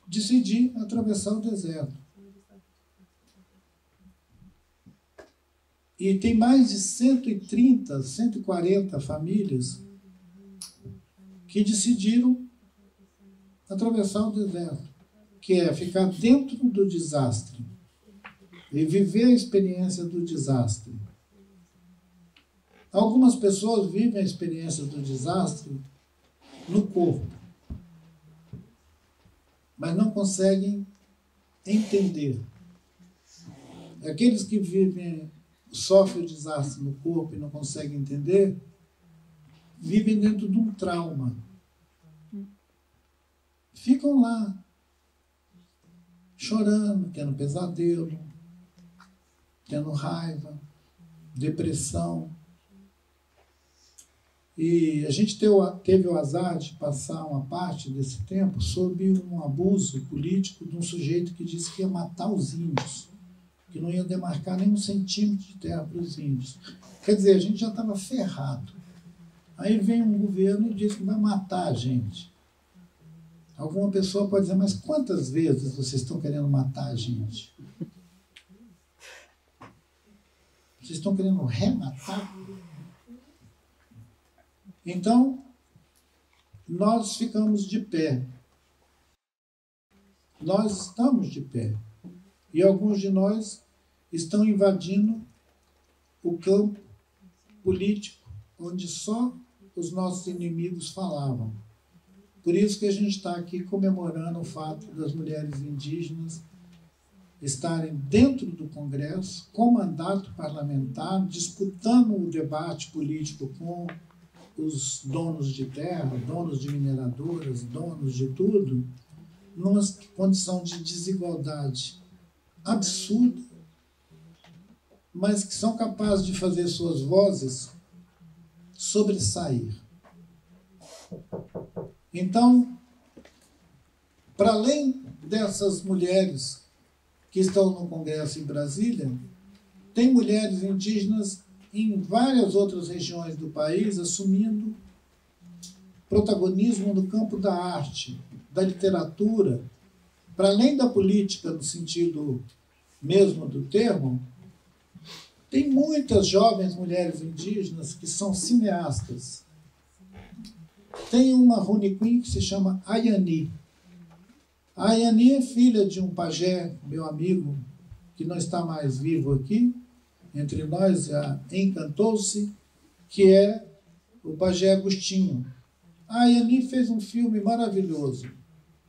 decidi atravessar o deserto. E tem mais de 130, 140 famílias que decidiram atravessar o deserto, que é ficar dentro do desastre e viver a experiência do desastre. Algumas pessoas vivem a experiência do desastre no corpo, mas não conseguem entender. Aqueles que sofrem o desastre no corpo e não conseguem entender, vivem dentro de um trauma. Ficam lá, chorando, tendo pesadelo, tendo raiva, depressão. E a gente teve o azar de passar uma parte desse tempo sob um abuso político de um sujeito que disse que ia matar os índios, que não ia demarcar nem 1 centímetro de terra para os índios. Quer dizer, a gente já estava ferrado. Aí vem um governo e diz que vai matar a gente. Alguma pessoa pode dizer, mas quantas vezes vocês estão querendo matar a gente? Vocês estão querendo rematar? Então, nós ficamos de pé. Nós estamos de pé. E alguns de nós estão invadindo o campo político, onde só os nossos inimigos falavam. Por isso que a gente está aqui comemorando o fato das mulheres indígenas estarem dentro do Congresso, com mandato parlamentar, disputando o debate político com os donos de terra, donos de mineradoras, donos de tudo, numa condição de desigualdade absurda, mas que são capazes de fazer suas vozes sobressair. Então, para além dessas mulheres que estão no Congresso em Brasília, tem mulheres indígenas em várias outras regiões do país assumindo protagonismo no campo da arte, da literatura, para além da política no sentido mesmo do termo. Tem muitas jovens mulheres indígenas que são cineastas. Tem uma Rune Queen que se chama Ayani. A Ayani é filha de um pajé, meu amigo, que não está mais vivo aqui, entre nós, encantou-se, que é o pajé Agostinho. A Ayani fez um filme maravilhoso.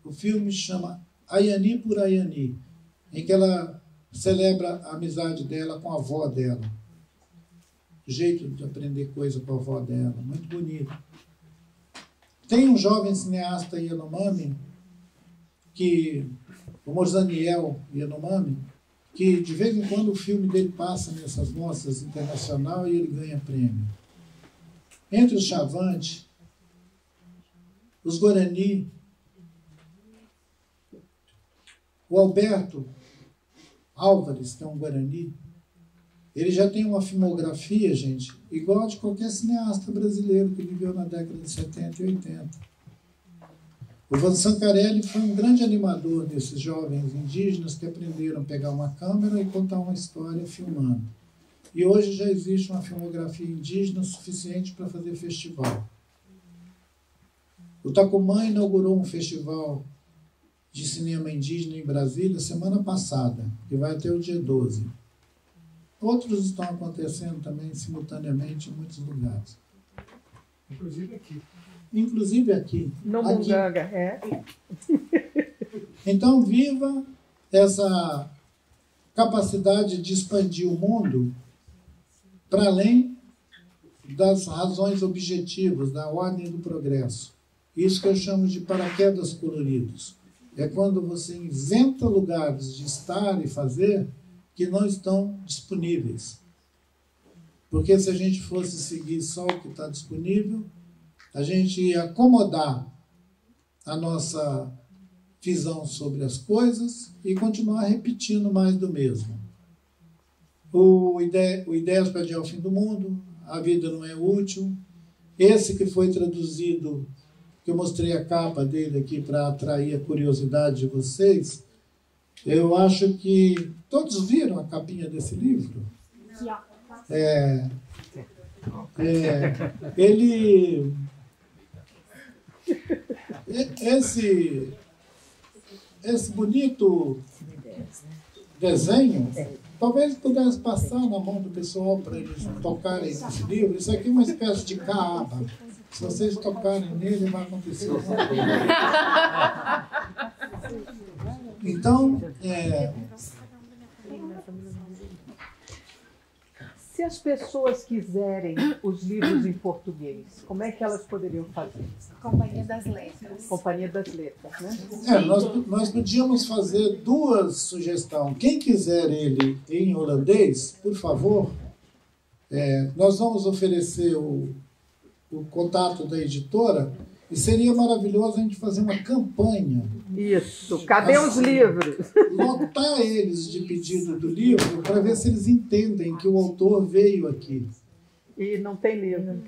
O filme chama Ayani por Ayani, em que ela celebra a amizade dela com a avó dela. O jeito de aprender coisa com a avó dela, muito bonito. Tem um jovem cineasta Yanomami, o Mozaniel Yanomami, que de vez em quando o filme dele passa nessas mostras internacionais e ele ganha prêmio. Entre os Chavantes, os Guarani, o Alberto Álvares, que é um Guarani, ele já tem uma filmografia, gente, igual a de qualquer cineasta brasileiro que viveu na década de 70 e 80. O Van Sancarelli foi um grande animador desses jovens indígenas que aprenderam a pegar uma câmera e contar uma história filmando. E hoje já existe uma filmografia indígena suficiente para fazer festival. O Tacumã inaugurou um festival de cinema indígena em Brasília semana passada, que vai até o dia 12. Outros estão acontecendo também simultaneamente em muitos lugares. Inclusive aqui. Inclusive aqui. No Munganga, é. Então, viva essa capacidade de expandir o mundo para além das razões objetivas, da ordem do progresso. Isso que eu chamo de paraquedas coloridos. É quando você inventa lugares de estar e fazer que não estão disponíveis. Porque se a gente fosse seguir só o que está disponível, a gente ia acomodar a nossa visão sobre as coisas e continuar repetindo mais do mesmo. Ideias para adiar o fim do mundo, a vida não é útil. Esse que foi traduzido, que eu mostrei a capa dele aqui para atrair a curiosidade de vocês, eu acho que todos viram a capinha desse livro. Esse bonito desenho, talvez pudesse passar na mão do pessoal para eles tocarem esse livro. Isso aqui é uma espécie de caaba. Se vocês tocarem nele, vai acontecer alguma coisa. Então, Se as pessoas quiserem os livros em português, como é que elas poderiam fazer? Companhia das Letras. Companhia das Letras, né? Nós podíamos fazer duas sugestões. Quem quiser ele em holandês, por favor, nós vamos oferecer o contato da editora e seria maravilhoso a gente fazer uma campanha. Isso. Cadê os livros? Lotar eles de pedido do livro para ver se eles entendem que o autor veio aqui. E não tem livro.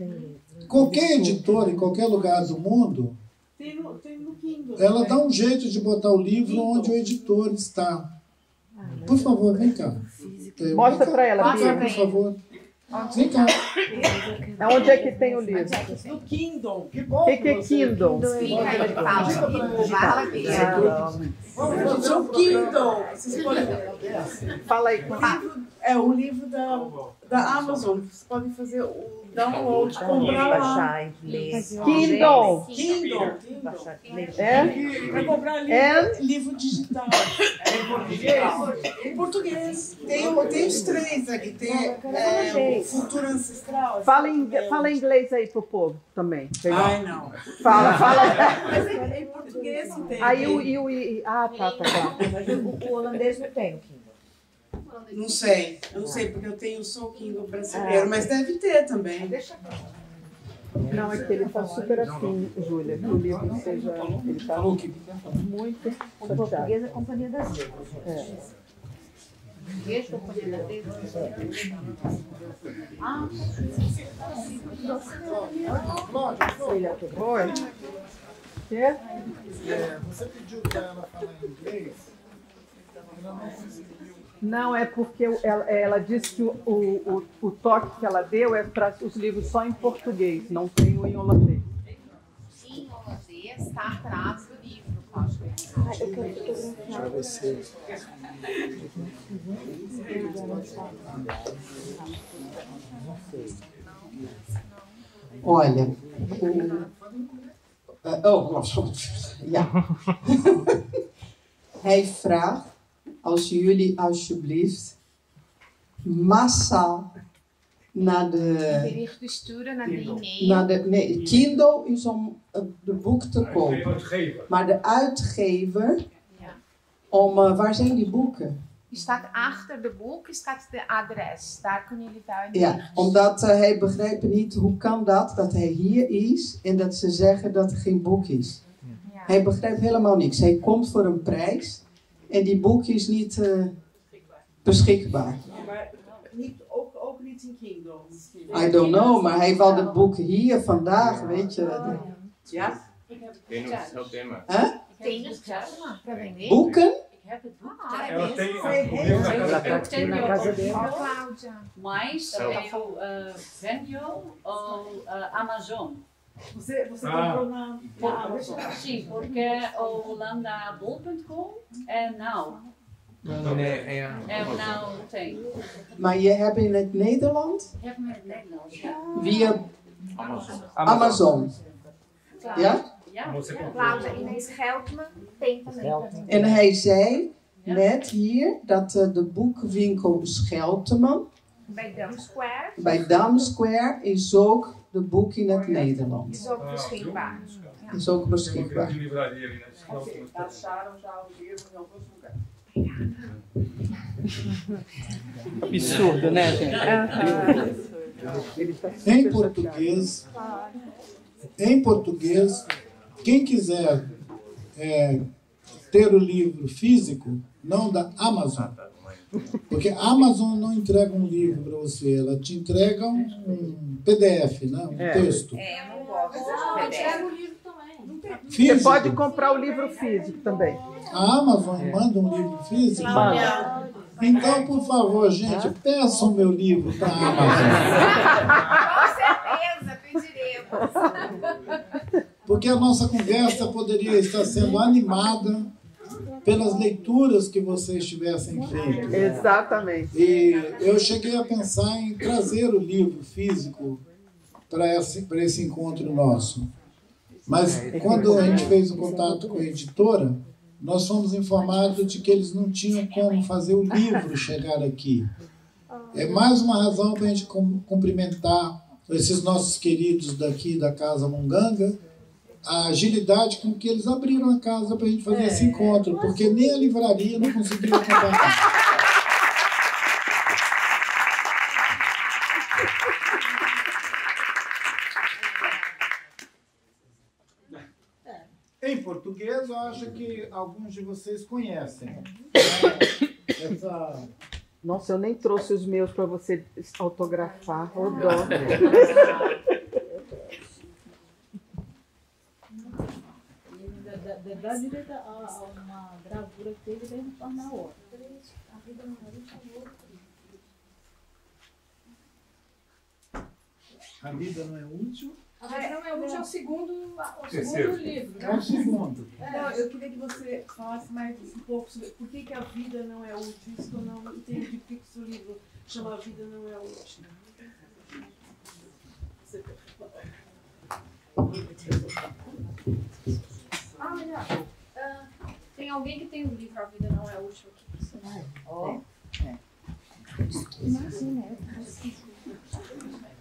Qualquer editora, em qualquer lugar do mundo, tem no Kindle. ela dá um jeito de botar o livro onde o editor está. Por favor, vem cá. Mostra para ela, Bia. Por favor. Vem cá. Onde é que tem o livro? No Kindle. O que é Kindle? Explica aí, fala, Gente, é um Kindle. Vocês podem... Fala aí. É o livro da Amazon. Vocês podem fazer o download, comprar lá. Baixar, ler. Kindle. Kindle. É? Para comprar livro digital. Em português. Tem os três aqui. Tem Cultura Ancestral. Fala inglês aí pro povo também. Ai, não. Fala. Mas em português tem. Aí tá. Mas o holandês não tem o Kindle. Não sei. Eu não sei, porque eu tenho só o Kindle brasileiro. Mas deve ter também. Não, é que ele está super afim, Júlia, que o livro seja... Ele está muito O português é a Companhia das Letras. Português, Companhia das Letras. Oi? Quê? Você pediu para ela falar inglês? Ela não conseguiu. Não, é porque ela disse que o toque que ela deu é para os livros só em português, não tem o em holandês. Em holandês está atrás do livro, acho que Para você. Olha, Hij vraagt, als jullie alsjeblieft massaal naar de... Berichten sturen naar de e-mail. Nee, Kindle is om de boek te kopen. Maar de uitgever, waar zijn die boeken? Staat achter de boek staat de adres. Daar kunnen jullie wel in. Ja, omdat hij begrijpt niet hoe kan dat hij hier is en dat ze zeggen dat er geen boek is. Ja. Hij begrijpt helemaal niks. Hij komt voor een prijs en die boek is niet beschikbaar. Maar ook niet in Kindle. I don't know, maar hij wil het boek hier vandaag, weet je. Ja? Tem no seu tema. Hã? Tem no tema para vender? Boeken? É Ela tem mesmo? o livro na casa dela. Tem na casa dele. Ó, Cláudia. Mas eu venho ao Amazon. Você comprou na Amazon? Sim, porque o holandabol.com é now. É now tem. Maar je hebt in het Nederland Heb me het Nederlands, ja. via Amazon. Amazon. Ja? Ja, Cláudia Inês Geltman tem também. En hij zei net hier dat de boekwinkel Schelteman Bij Dam Square bij Dam Square is ook de boek in het Nederlands. is ook beschikbaar. Is ook Tem uma beschikbaar. grande livraria ali na escola. Acharam já o livro em alguns lugares. Absurdo, né, gente? Em português, quem quiser ter o livro físico, não da Amazon, porque a Amazon não entrega um livro para você, ela te entrega um PDF, né? Um texto. Eu não gosto de Entrega o livro também. Físico. Você pode comprar o livro físico também. A Amazon manda um livro físico? Então, por favor, gente, peçam meu livro para a Amazon. Com certeza, pediremos. Porque a nossa conversa poderia estar sendo animada pelas leituras que vocês tivessem feito. Exatamente. E eu cheguei a pensar em trazer o livro físico para esse encontro nosso. Mas quando a gente fez o contato com a editora, nós fomos informados de que eles não tinham como fazer o livro chegar aqui. É mais uma razão para a gente cumprimentar esses nossos queridos daqui da Casa Munganga, a agilidade com que eles abriram a casa para a gente fazer esse encontro, porque nem a livraria não conseguiu comprar. Em português, eu acho que alguns de vocês conhecem. Nossa, eu nem trouxe os meus para você autografar. Ô, dó. Dá direito a uma gravura que ele deve tornar outra. A vida não é útil? A vida não é útil, é o segundo livro. É o segundo. Não, eu queria que você falasse mais um pouco sobre por que a vida não é útil. Isso que eu não entendi. Por que o seu livro chama A Vida Não É Útil? Olha, tem alguém que tem um livro A Vida Não É Útil aqui?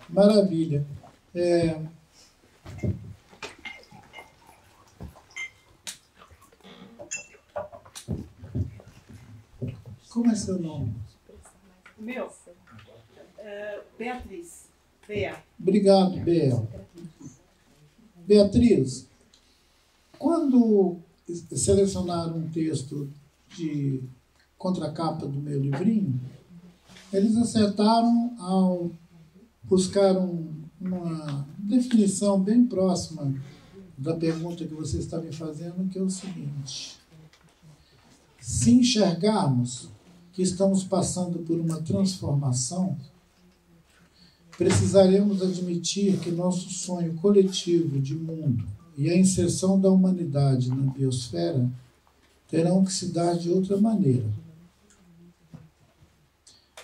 Maravilha. Como é seu nome? O meu? Beatriz. Bea. Obrigado, Bea. Beatriz, quando selecionaram um texto de contracapa do meu livrinho, eles acertaram ao buscar uma definição bem próxima da pergunta que você está me fazendo, que é o seguinte: se enxergarmos que estamos passando por uma transformação, precisaremos admitir que nosso sonho coletivo de mundo e a inserção da humanidade na biosfera terão que se dar de outra maneira.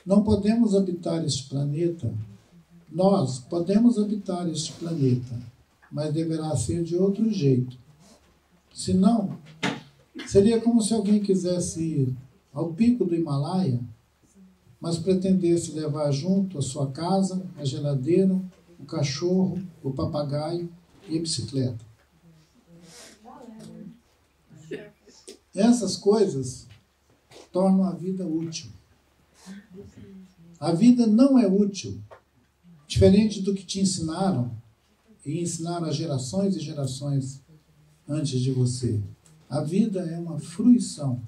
Não podemos habitar este planeta. Nós podemos habitar este planeta, mas deverá ser de outro jeito. Senão, seria como se alguém quisesse ir ao pico do Himalaia, mas pretendesse levar junto a sua casa, a geladeira, o cachorro, o papagaio e a bicicleta. Essas coisas tornam a vida útil. A vida não é útil, diferente do que te ensinaram, e ensinaram a gerações e gerações antes de você. A vida é uma fruição.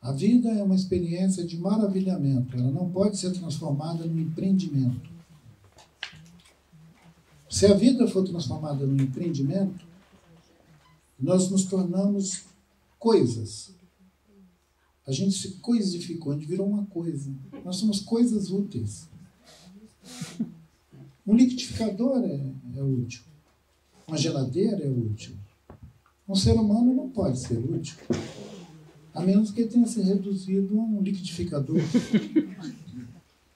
A vida é uma experiência de maravilhamento. Ela não pode ser transformada num empreendimento. Se a vida for transformada num empreendimento, nós nos tornamos coisas. A gente se coisificou, a gente virou uma coisa. Nós somos coisas úteis. Um liquidificador é útil. Uma geladeira é útil. Um ser humano não pode ser útil, a menos que ele tenha se reduzido a um liquidificador,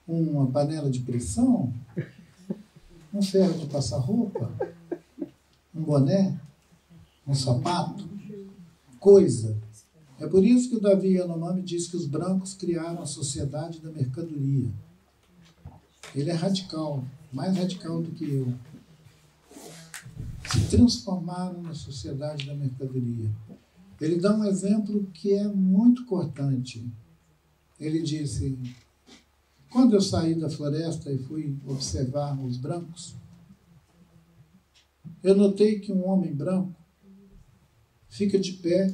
uma panela de pressão, um ferro de passar roupa, um boné, um sapato, coisa. É por isso que o Davi Yanomami diz que os brancos criaram a sociedade da mercadoria. Ele é radical, mais radical do que eu. Se transformaram na sociedade da mercadoria. Ele dá um exemplo que é muito cortante. Ele disse: quando eu saí da floresta e fui observar os brancos, eu notei que um homem branco fica de pé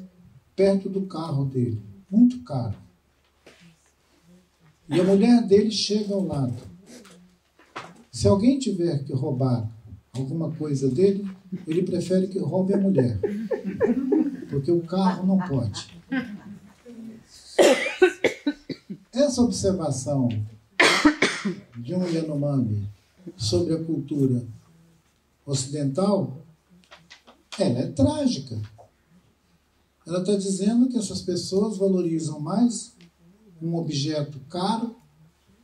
perto do carro dele, muito caro. E a mulher dele chega ao lado. Se alguém tiver que roubar alguma coisa dele, ele prefere que roube a mulher, porque o carro não pode. Essa observação de um Yanomami sobre a cultura ocidental, ela é trágica. Ela está dizendo que essas pessoas valorizam mais um objeto caro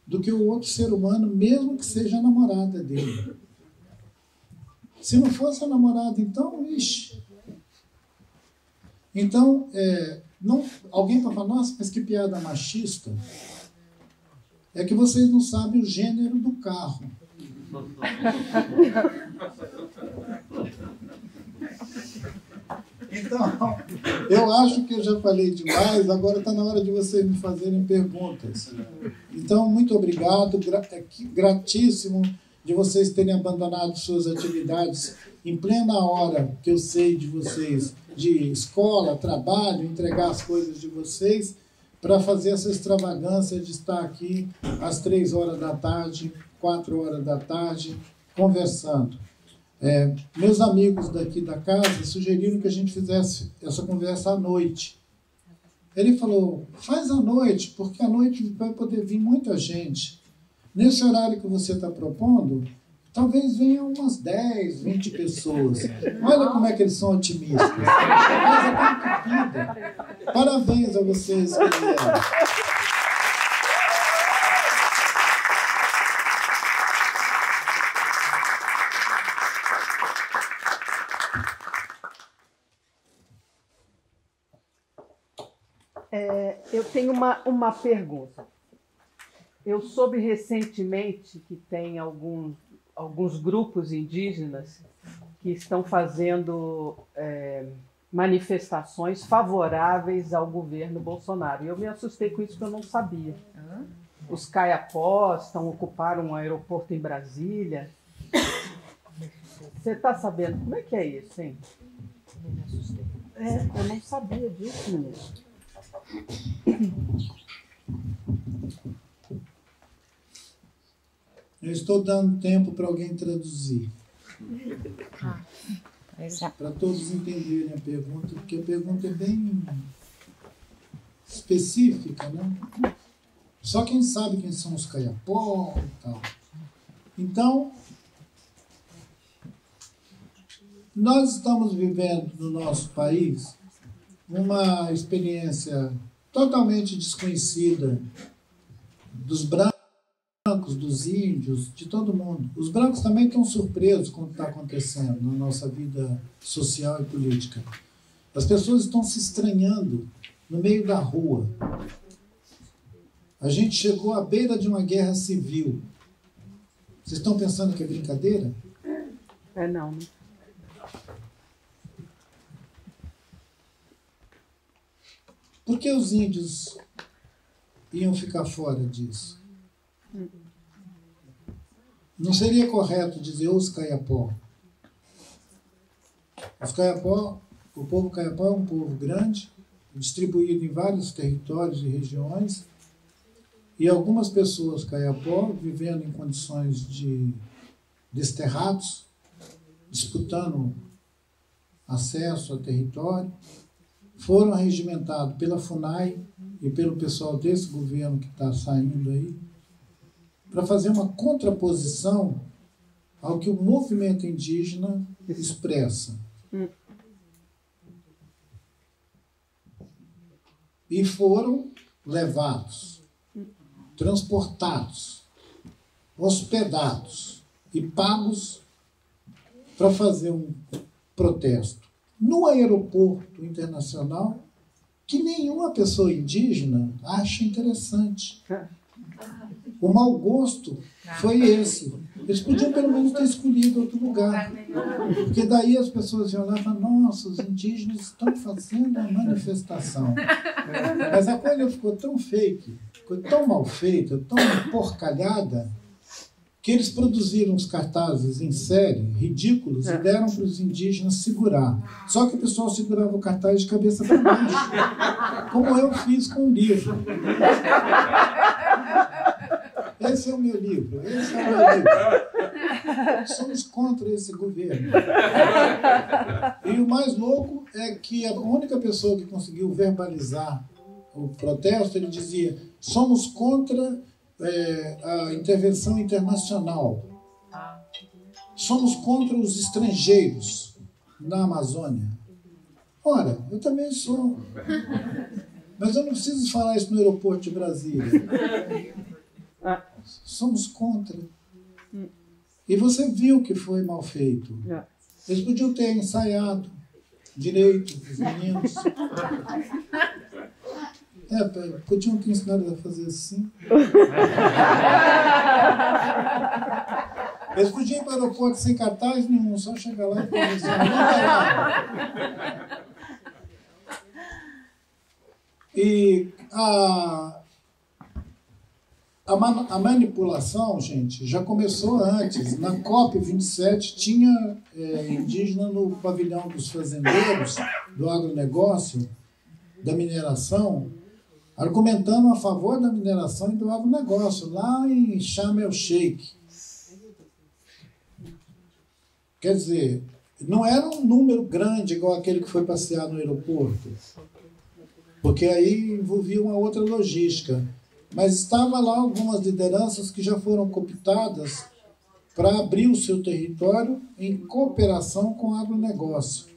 do que o outro ser humano, mesmo que seja a namorada dele. Se não fosse a namorada, então, ixi. Então, alguém vai falar: nossa, mas que piada machista. É que vocês não sabem o gênero do carro. Então, eu acho que eu já falei demais, agora está na hora de vocês me fazerem perguntas. Então, muito obrigado, gratíssimo de vocês terem abandonado suas atividades em plena hora, que eu sei de vocês, de escola, trabalho, entregar as coisas de vocês, para fazer essa extravagância de estar aqui às 3 horas da tarde, 4 horas da tarde, conversando. Meus amigos daqui da casa sugeriram que a gente fizesse essa conversa à noite. Ele falou: faz à noite, porque à noite vai poder vir muita gente. Nesse horário que você está propondo, talvez venham umas 10, 20 pessoas. Olha como é que eles são otimistas. Mas é entupida. Parabéns a vocês que vieram. Eu tenho uma pergunta. Eu soube recentemente que tem alguns grupos indígenas que estão fazendo manifestações favoráveis ao governo Bolsonaro. E eu me assustei com isso, porque eu não sabia. Os caiapós ocuparam um aeroporto em Brasília. Você está sabendo como é que é isso, hein? Eu me assustei. Eu não sabia disso, menino. Eu estou dando tempo para alguém traduzir. Para todos entenderem a pergunta, porque a pergunta é bem específica, né? Só quem sabe quem são os caiapó e tal. Então, nós estamos vivendo no nosso país uma experiência totalmente desconhecida dos brancos, dos índios, de todo mundo. Os brancos também estão surpresos com o que está acontecendo na nossa vida social e política. As pessoas estão se estranhando no meio da rua. A gente chegou à beira de uma guerra civil. Vocês estão pensando que é brincadeira? Não, né? Por que os índios iam ficar fora disso? Não seria correto dizer os caiapó. Os caiapó, o povo caiapó é um povo grande, distribuído em vários territórios e regiões, e algumas pessoas caiapó, vivendo em condições de desterrados, disputando acesso a território, foram regimentados pela FUNAI e pelo pessoal desse governo que está saindo aí, para fazer uma contraposição ao que o movimento indígena expressa. E foram levados, transportados, hospedados e pagos para fazer um protesto no aeroporto internacional que nenhuma pessoa indígena acha interessante. O mau gosto foi esse. Eles podiam pelo menos ter escolhido outro lugar. Porque daí as pessoas iam lá e falavam, nossa, os indígenas estão fazendo uma manifestação. Mas a coisa ficou tão fake, ficou tão mal feita, tão porcalhada, que eles produziram uns cartazes em série, ridículos, e deram para os indígenas segurar. Só que o pessoal segurava o cartaz de cabeça para baixo, como eu fiz com o livro. Esse é o meu livro, esse é o meu livro. Somos contra esse governo. E o mais louco é que a única pessoa que conseguiu verbalizar o protesto, ele dizia, somos contra a intervenção internacional. Somos contra os estrangeiros na Amazônia. Ora, eu também sou. Mas eu não preciso falar isso no aeroporto de Brasília. Somos contra. E você viu que foi mal feito. Eles podiam ter ensaiado direito os meninos. Podiam ter ensinado a fazer assim. Eles podiam ir para o aeroporto sem cartaz nenhum, só chegar lá e começar. E a manipulação, gente, já começou antes. Na COP27 tinha indígena no pavilhão dos fazendeiros, do agronegócio, da mineração, argumentando a favor da mineração e do agronegócio, lá em Sharm el-Sheikh. Quer dizer, não era um número grande igual aquele que foi passear no aeroporto, porque aí envolvia uma outra logística. Mas estavam lá algumas lideranças que já foram cooptadas para abrir o seu território em cooperação com o agronegócio,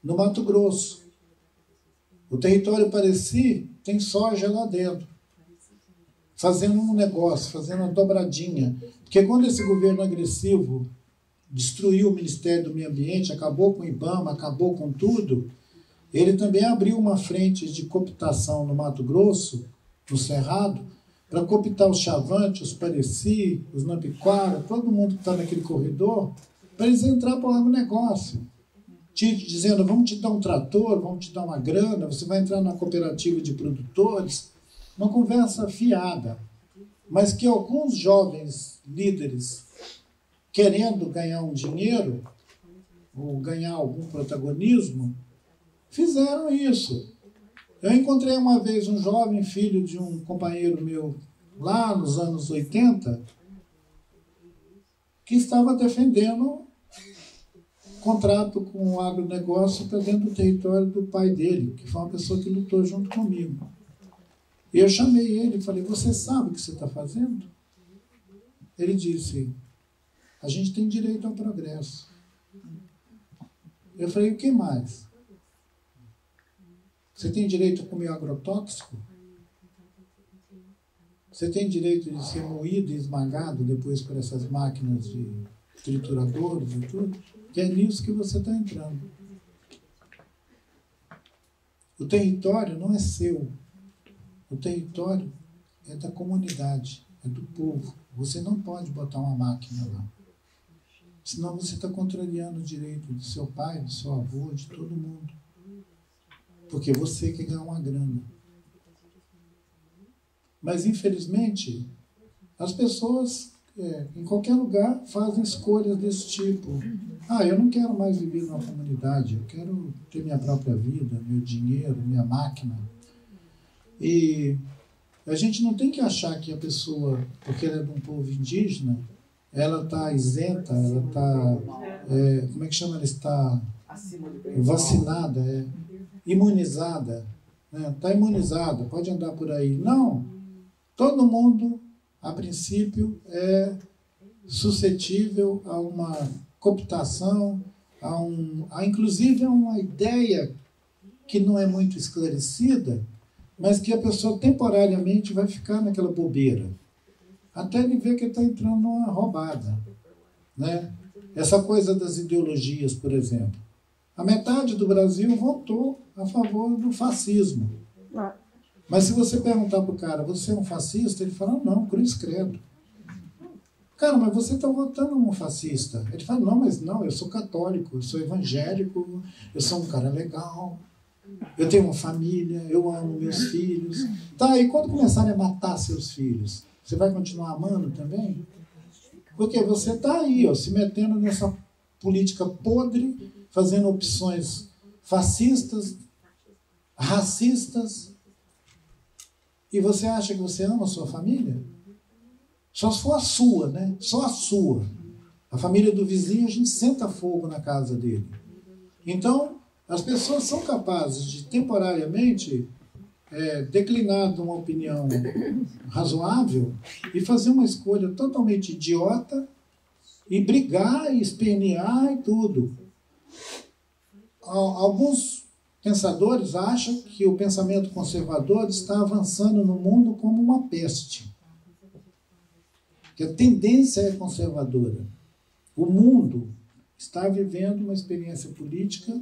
no Mato Grosso. O território Pareci tem soja lá dentro, fazendo um negócio, fazendo uma dobradinha. Porque quando esse governo agressivo destruiu o Ministério do Meio Ambiente, acabou com o IBAMA, acabou com tudo, ele também abriu uma frente de cooptação no Mato Grosso, no Cerrado, para cooptar os Chavantes, os Pareci, os Nambiquara, todo mundo que está naquele corredor, para eles entrar para o agronegócio. Dizendo, vamos te dar um trator, vamos te dar uma grana, você vai entrar na cooperativa de produtores. Uma conversa fiada, mas que alguns jovens líderes, querendo ganhar um dinheiro, ou ganhar algum protagonismo, fizeram isso. Eu encontrei uma vez um jovem filho de um companheiro meu, lá nos anos 80, que estava defendendo contrato com o agronegócio para dentro do território do pai dele, que foi uma pessoa que lutou junto comigo. E eu chamei ele e falei, você sabe o que você está fazendo? Ele disse, a gente tem direito ao progresso. Eu falei, o que mais? Você tem direito a comer agrotóxico? Você tem direito de ser moído e esmagado depois por essas máquinas de trituradores e tudo? Que é nisso que você está entrando. O território não é seu. O território é da comunidade, é do povo. Você não pode botar uma máquina lá. Senão você está contrariando o direito do seu pai, do seu avô, de todo mundo. Porque você quer ganhar uma grana. Mas, infelizmente, as pessoas, em qualquer lugar, fazem escolhas desse tipo. Eu não quero mais viver numa comunidade, eu quero ter minha própria vida, meu dinheiro, minha máquina. E a gente não tem que achar que a pessoa, porque ela é de um povo indígena, ela está isenta, ela está, como é que chama? Ela está vacinada, imunizada, né? Está imunizada, pode andar por aí. Não, todo mundo, a princípio, é suscetível a uma cooptação, inclusive a uma ideia que não é muito esclarecida, mas que a pessoa temporariamente vai ficar naquela bobeira, até ele ver que ele está entrando numa roubada, né? Essa coisa das ideologias, por exemplo. A metade do Brasil votou a favor do fascismo. Mas se você perguntar para o cara, você é um fascista? Ele fala, não, cruz credo. Cara, mas você está votando um fascista. Ele fala, não, mas não, eu sou católico, eu sou evangélico, eu sou um cara legal, eu tenho uma família, eu amo meus filhos. Tá, e quando começarem a matar seus filhos, você vai continuar amando também? Porque você está aí, ó, se metendo nessa política podre, fazendo opções fascistas, racistas, e você acha que você ama a sua família? Só se for a sua, né? Só a sua. A família do vizinho, a gente senta fogo na casa dele. Então, as pessoas são capazes de, temporariamente, declinar de uma opinião razoável e fazer uma escolha totalmente idiota e brigar, e espernear e tudo. Alguns pensadores acham que o pensamento conservador está avançando no mundo como uma peste. Que a tendência é conservadora. O mundo está vivendo uma experiência política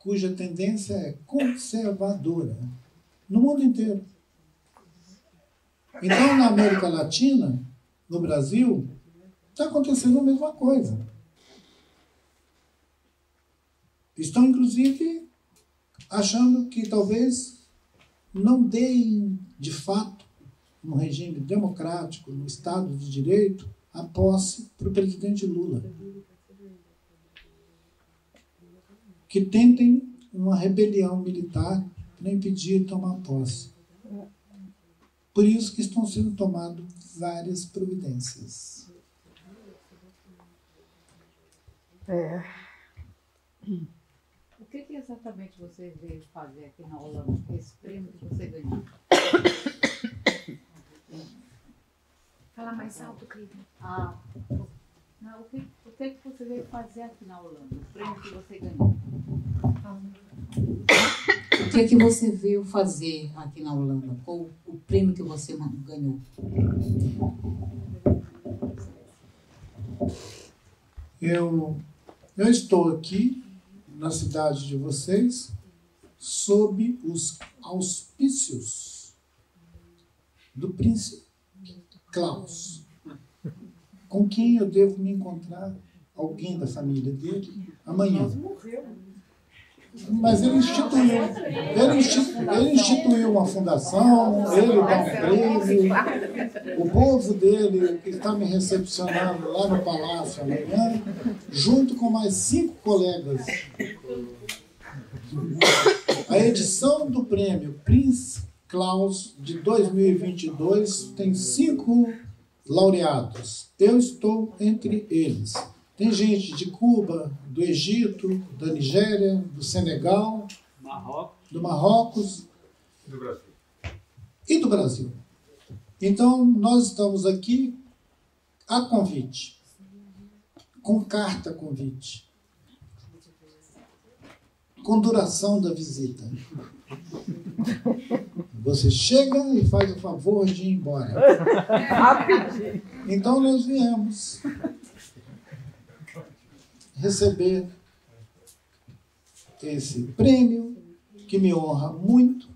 cuja tendência é conservadora, no mundo inteiro. Então, na América Latina, no Brasil, está acontecendo a mesma coisa. Estão, inclusive, achando que talvez não deem, de fato, no regime democrático, no Estado de Direito, a posse para o presidente Lula. Que tentem uma rebelião militar para impedir de tomar posse. Por isso que estão sendo tomadas várias providências. O que exatamente você veio fazer aqui na Holanda, esse prêmio que você ganhou? Fala mais alto, querida. Não, o que você veio fazer aqui na Holanda? O prêmio que você ganhou? O que você veio fazer aqui na Holanda? Qual o prêmio que você ganhou? Eu estou aqui na cidade de vocês sob os auspícios do príncipe Klaus, com quem eu devo me encontrar, alguém da família dele, amanhã. Mas ele instituiu uma fundação, ele dá um prêmio, o povo dele está me recepcionando lá no Palácio amanhã, junto com mais 5 colegas. A edição do prêmio Prince Klaus de 2022 tem 5 laureados. Eu estou entre eles. Tem gente de Cuba, do Egito, da Nigéria, do Senegal, do Marrocos e do Brasil. Então, nós estamos aqui a convite, com carta convite, com duração da visita. Você chega e faz o favor de ir embora. Então, nós viemos receber esse prêmio, que me honra muito,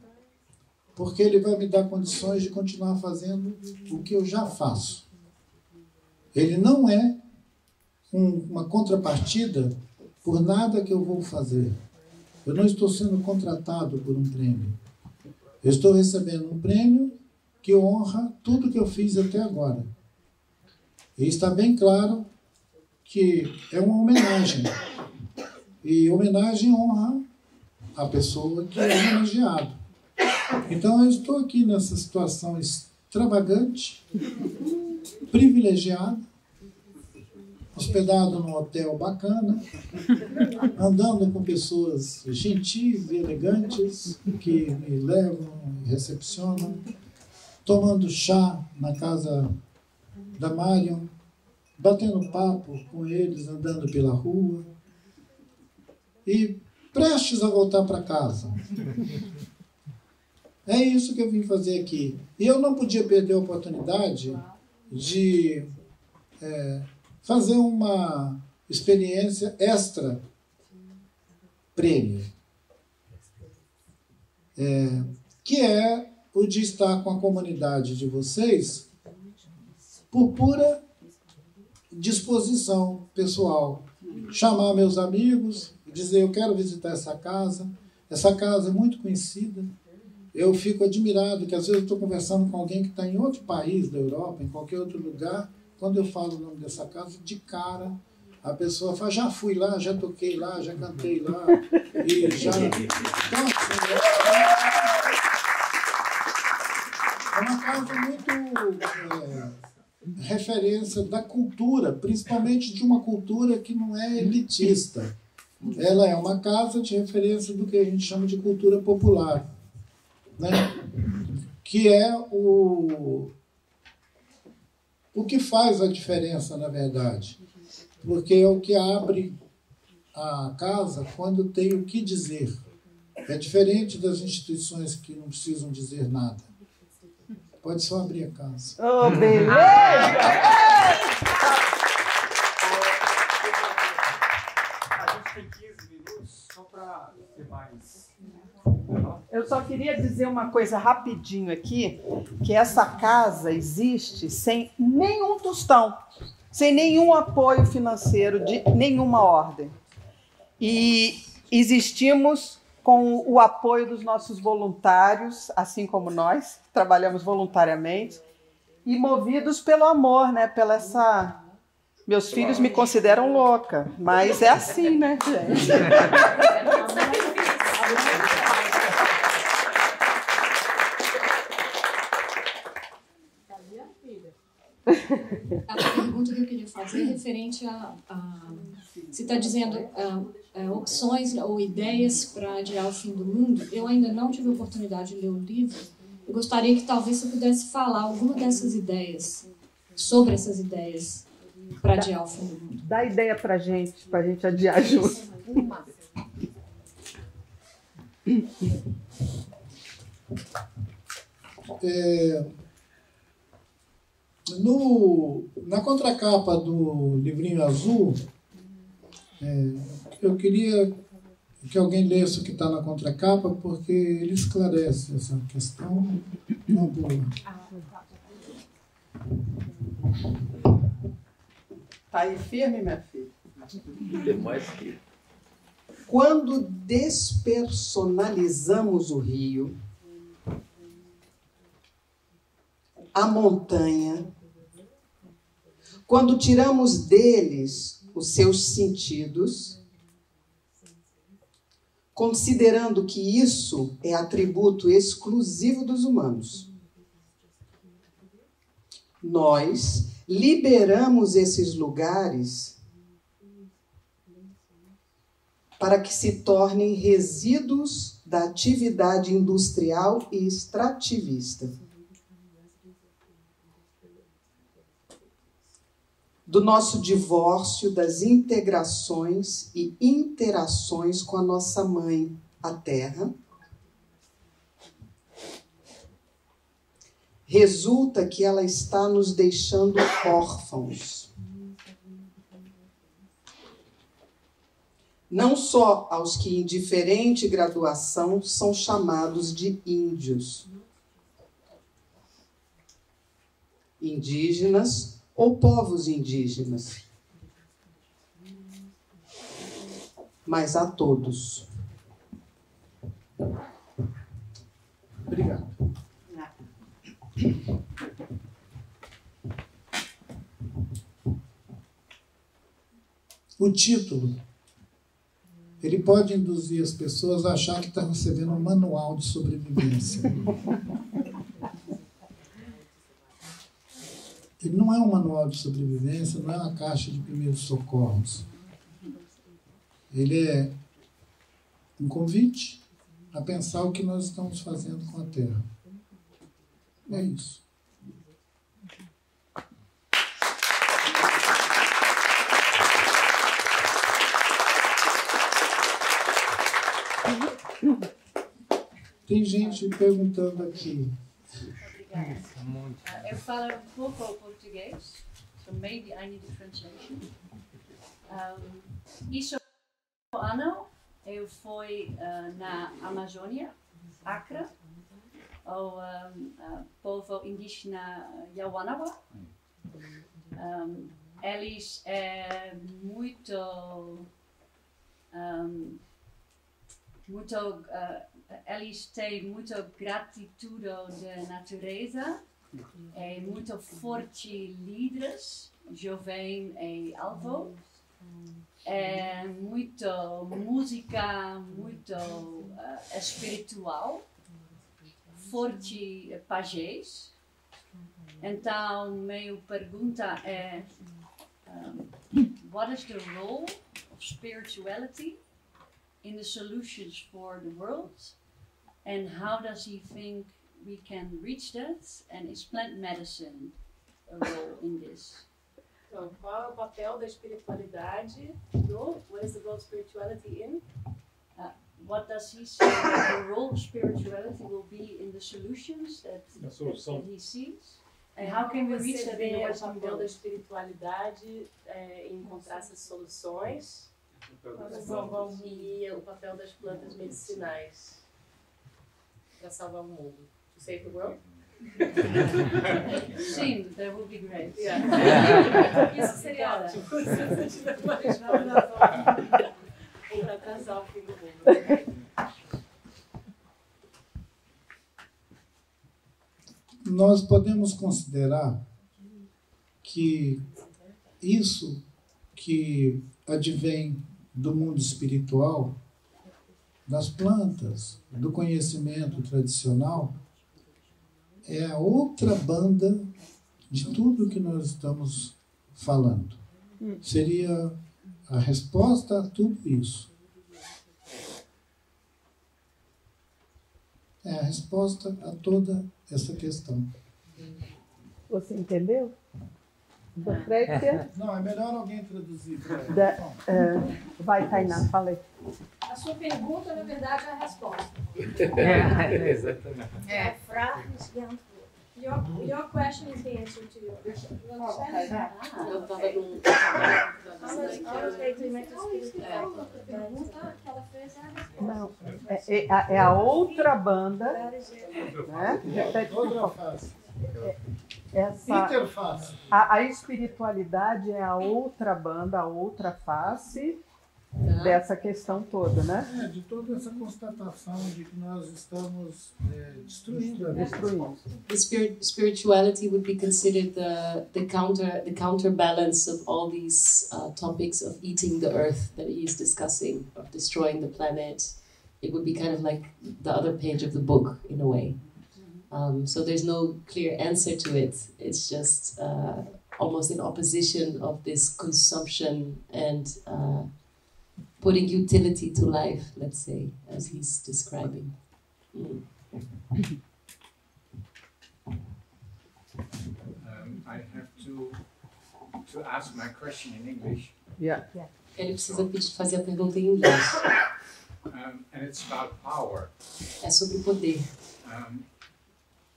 porque ele vai me dar condições de continuar fazendo o que eu já faço. Ele não é uma contrapartida por nada que eu vou fazer. Eu não estou sendo contratado por um prêmio. Eu estou recebendo um prêmio que honra tudo que eu fiz até agora. E está bem claro que é uma homenagem. E homenagem honra a pessoa que é homenageada. Então eu estou aqui nessa situação extravagante privilegiada, hospedado num hotel bacana, andando com pessoas gentis e elegantes que me levam e recepcionam, tomando chá na casa da Marion, batendo papo com eles, andando pela rua e prestes a voltar para casa. É isso que eu vim fazer aqui. E eu não podia perder a oportunidade de fazer uma experiência extra prêmio, que é o de estar com a comunidade de vocês por pura disposição pessoal. Chamar meus amigos, dizer, eu quero visitar essa casa é muito conhecida. Eu fico admirado que às vezes eu estou conversando com alguém que está em outro país da Europa, em qualquer outro lugar, quando eu falo o nome dessa casa, de cara, a pessoa fala, já fui lá, já toquei lá, já cantei lá, e já... Então, assim, é uma casa muito referência da cultura, principalmente de uma cultura que não é elitista. Ela é uma casa de referência do que a gente chama de cultura popular, né? Que é o que faz a diferença, na verdade. Porque é o que abre a casa quando tem o que dizer. É diferente das instituições que não precisam dizer nada. Pode só abrir a casa. Oh, beleza! A gente tem 15 minutos só para ter mais. Eu só queria dizer uma coisa rapidinho aqui, que essa casa existe sem nenhum tostão, sem nenhum apoio financeiro de nenhuma ordem. E existimos com o apoio dos nossos voluntários, assim como nós, que trabalhamos voluntariamente, e movidos pelo amor, né? Pela essa... Meus filhos me consideram louca, mas é assim, né, gente? A pergunta que eu queria fazer é referente a você está dizendo opções ou ideias para adiar o fim do mundo. Eu ainda não tive a oportunidade de ler o livro. Eu gostaria que talvez você pudesse falar alguma dessas ideias, sobre essas ideias para adiar o fim do mundo. Dá ideia para gente adiar junto. Na contracapa do livrinho azul, eu queria que alguém lesse o que está na contracapa, porque ele esclarece essa questão. Uma boa. Tá aí firme, minha filha? Demais que... Quando despersonalizamos o rio, a montanha, quando tiramos deles os seus sentidos, considerando que isso é atributo exclusivo dos humanos, nós liberamos esses lugares para que se tornem resíduos da atividade industrial e extrativista. Do nosso divórcio, das integrações e interações com a nossa mãe, a Terra. Resulta que ela está nos deixando órfãos. Não só aos que, em diferente graduação, são chamados de índios, indígenas ou povos indígenas, mas a todos. Obrigado. O título, ele pode induzir as pessoas a achar que está recebendo um manual de sobrevivência. Ele não é um manual de sobrevivência, não é uma caixa de primeiros socorros. Ele é um convite a pensar o que nós estamos fazendo com a Terra. É isso. Tem gente perguntando aqui. Eu falo pouco português, so maybe I need a translation. Isso ano eu fui na Amazônia, Acre, o povo indígena Yawanawa. Eles eles têm muita gratidão da natureza, muito forte líderes, jovem e alto, muito música, muito espiritual, forte pajés. Então, minha pergunta é, what is the role of spirituality in the solutions for the world, and how does he think we can reach that, and is plant medicine a role in this? Então, qual é o papel da espiritualidade what is the role of spirituality in? What does he say the role of spirituality will be in the solutions that he sees? And how can we reach that in the Western o papel world? da espiritualidade em encontrar essas soluções e o papel das plantas medicinais para salvar o mundo. To save the world? Sim, that would be great. Yeah. Isso seria ótimo. Se você tiver uma recomendação para trazer o fim do mundo. Nós podemos considerar que isso que advém do mundo espiritual, das plantas, do conhecimento tradicional, é a outra banda de tudo que nós estamos falando. Seria a resposta a tudo isso. É a resposta a toda essa questão. Você entendeu? Patrícia? Não, é melhor alguém traduzir. Vai, Tainá, falei. A sua pergunta, na verdade, é a resposta. Exatamente. Your question is the answer to your question. You understand? Eu estava num... Não, é a outra banda. Né? Outra face. Essa, interface. A espiritualidade é a outra banda, a outra face dessa questão toda, né? De toda essa constatação de que nós estamos destruindo. Spirituality would be considered the counterbalance of all these topics of eating the earth that he is discussing, of destroying the planet. It would be kind of like the other page of the book in a way. So there's no clear answer to it. It's just almost in opposition of this consumption and putting utility to life, let's say, as he's describing. I have to ask my question in English. Yeah. Ele precisa fazer a pergunta em inglês. And it's about power. É sobre poder.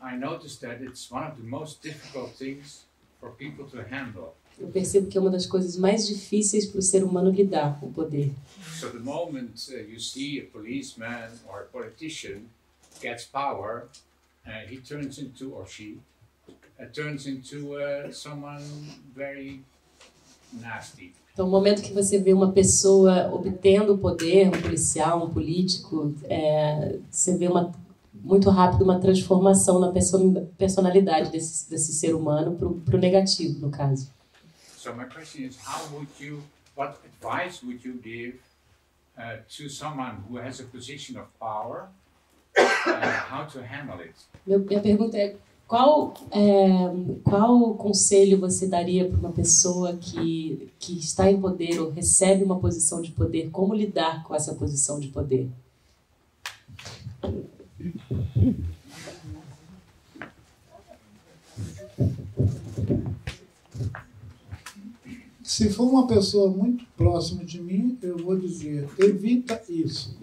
I noticed that it's one of the most difficult things for people to handle. Eu percebo que é uma das coisas mais difíceis para o ser humano lidar com o poder. So the moment you see a policeman or a politician gets power, he turns into, or she turns into someone very nasty. Então, no momento que você vê uma pessoa obtendo poder, um policial, um político, você vê muito rápido uma transformação na personalidade desse ser humano para o negativo, no caso. So my question is, what advice would you give to someone who has a position of power, how to handle it? Minha pergunta é, Qual conselho você daria para uma pessoa que está em poder ou recebe uma posição de poder? Como lidar com essa posição de poder? Se for uma pessoa muito próxima de mim, eu vou dizer, evita isso.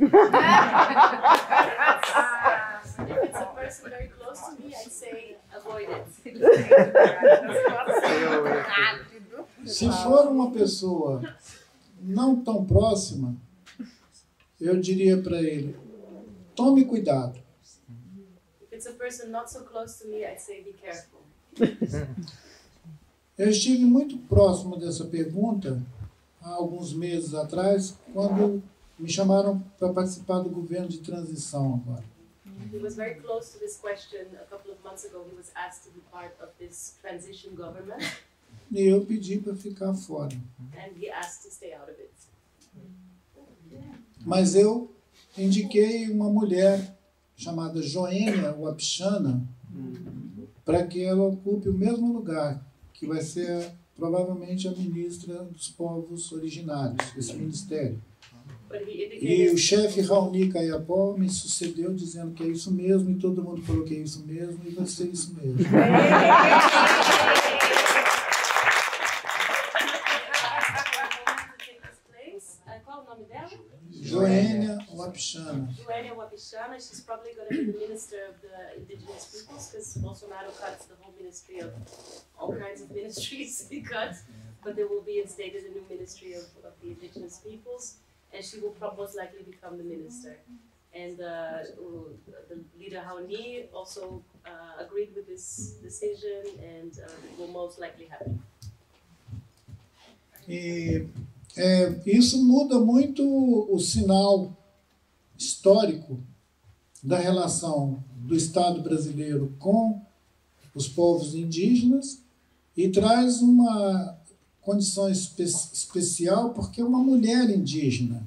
If it's a person very close to me, I'd say avoid it. Se for uma pessoa não tão próxima, eu diria para ele, tome cuidado. If it's a person not so close to me, I'd say be careful. Eu estive muito próximo dessa pergunta há alguns meses atrás, quando me chamaram para participar do governo de transição agora. He was very close to this question a couple of months ago. He was asked to be part of this transition government. E eu pedi para ficar fora. And he asked to stay out of it. Mas eu indiquei uma mulher chamada Joênia Wapichana para que ela ocupe o mesmo lugar, que vai ser provavelmente a ministra dos povos originários, esse ministério. E o chefe Raoni Caiapó me sucedeu dizendo que é isso mesmo, e todo mundo falou que é isso mesmo, e vai ser isso mesmo. Qual o nome dela? Joênia Wapichana. Joênia Wapichana. She's probably going to be the minister of the indigenous peoples, because Bolsonaro cuts the whole ministry of all kinds of ministries he cuts, but there will be instated a new ministry of the indigenous peoples, and she will most likely become the minister. And the leader Raoni also agreed with this decision, and it will most likely happen. E isso muda muito o sinal histórico da relação do Estado brasileiro com os povos indígenas e traz uma condição especial porque é uma mulher indígena.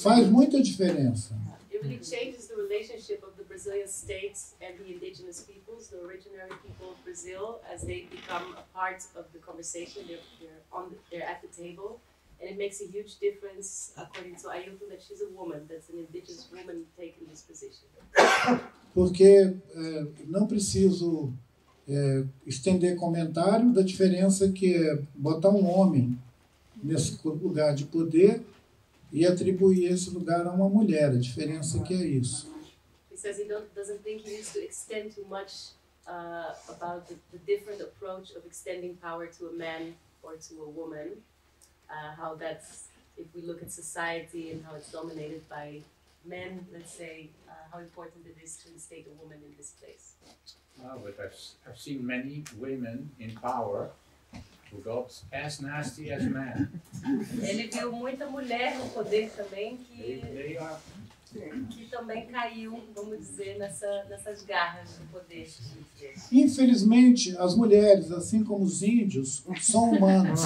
Faz muita diferença. It really changes the relationship of the Brazilian state and the indigenous peoples, the originary people of Brazil, as they become a part of the conversation. They're at the table, and it makes a huge difference, according to Ailton, that she's a woman, that's an indigenous woman taking this position. Porque não preciso estender comentário da diferença que é botar um homem nesse lugar de poder e atribuir esse lugar a uma mulher. A diferença que é isso. He says he doesn't think he needs to extend too much about the different approach of extending power to a man or to a woman. How that's, if we look at society and how it's dominated by men, let's say, how important it is to instate a woman in this place. But I've seen many women in power who got as nasty as men. Ele viu muita mulher no poder também que também caiu, vamos dizer, nessas garras do poder. Infelizmente, as mulheres, assim como os índios, são humanos.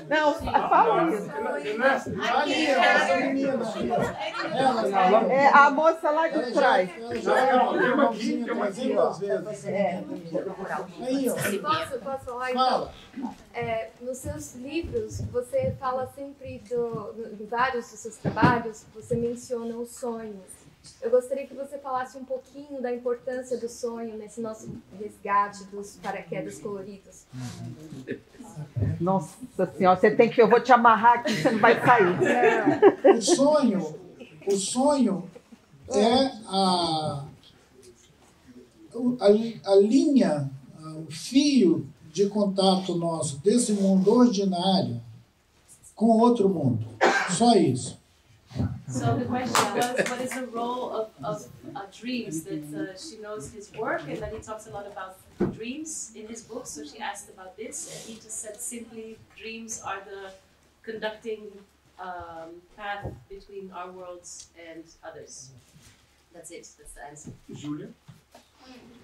Não, fala isso. É a moça lá de trás. Posso falar então? Nos seus livros, você fala sempre em vários dos seus trabalhos, você menciona os sonhos. Eu gostaria que você falasse um pouquinho da importância do sonho nesse nosso resgate dos paraquedas coloridos. Nossa senhora, você tem que... Eu vou te amarrar aqui, você não vai sair. O sonho é a linha, o fio de contato nosso desse mundo ordinário com outro mundo. Só isso. So the question was, what is the role of dreams? That she knows his work and that he talks a lot about dreams in his book, so she asked about this, and he just said simply, dreams are the conducting path between our worlds and others. That's it, that's the answer. Júlia?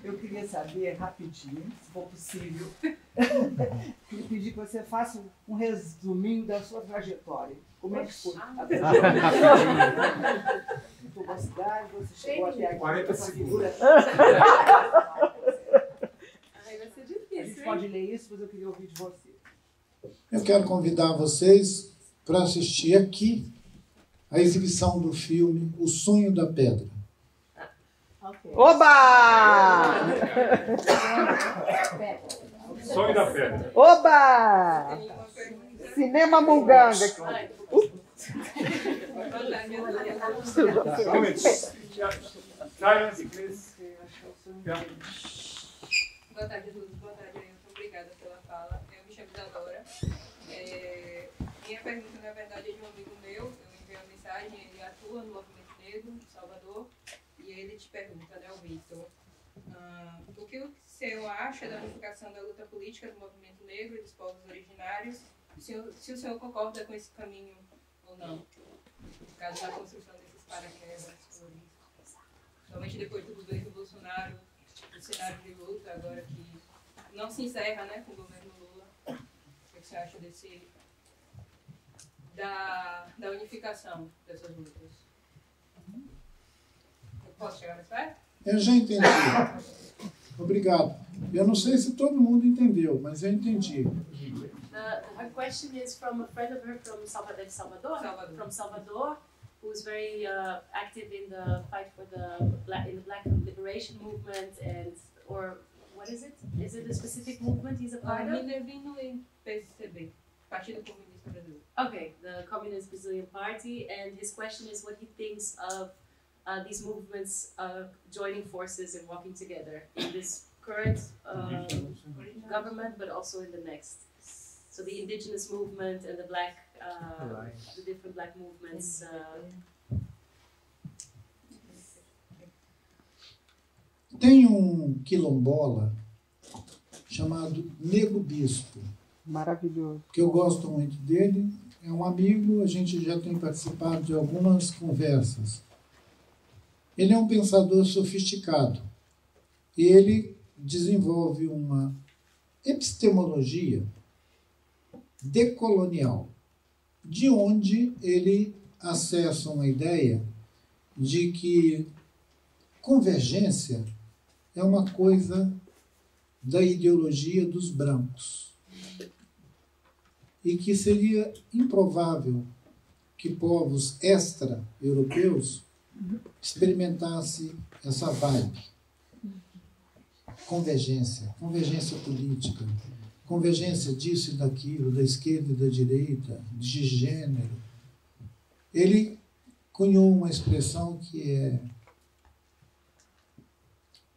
Eu queria saber rapidinho, se for possível, Queria pedir que você faça um resuminho da sua trajetória. Como é que foi? Estou na cidade, você chegou até aqui. 40 segundos. Ai, vai ser difícil, A gente pode ler isso, mas eu queria ouvir de você. Eu quero convidar vocês para assistir aqui a exibição do filme O Sonho da Pedra. Oba! Sonho da Pedra. Oba! Cinema Munganga. Boa tarde a todos, boa tarde, Ailton. Obrigada pela fala. Eu me chamo Isadora. Minha pergunta, na verdade, é de um amigo meu. Eu enviei uma mensagem, ele atua no movimento negro em Salvador, e ele te pergunta, né, o Victor, o que o senhor acha da unificação da luta política do movimento negro e dos povos originários, se o senhor concorda com esse caminho ou não, no caso da construção desses paraquedas, somente depois do governo Bolsonaro, o cenário de luta agora que não se encerra, né, com o governo Lula. O que você acha da unificação dessas lutas? Eu posso chegar mais perto? Eu já entendi. Obrigado. Eu não sei se todo mundo entendeu, mas eu entendi. Her question is from a friend of her from Salvador, from Salvador, who's very active in the fight for the Black liberation movement, or what is it? Is it a specific movement he's a part of? Minervino em PCB, Partido Comunista Brasileiro. Okay, the Communist Brazilian Party, and his question is what he thinks of these movements joining forces and working together in this current government, but also in the next. So the indigenous movement and the black, the different black movements. Tem um quilombola chamado Nego Bispo. Maravilhoso. Que eu gosto muito dele. É um amigo, a gente já tem participado de algumas conversas. Ele é um pensador sofisticado. E ele desenvolve uma epistemologia decolonial, de onde ele acessa uma ideia de que convergência é uma coisa da ideologia dos brancos e que seria improvável que povos extra-europeus experimentassem essa vibe. Convergência política, convergência disso e daquilo, da esquerda e da direita, de gênero. Ele cunhou uma expressão que é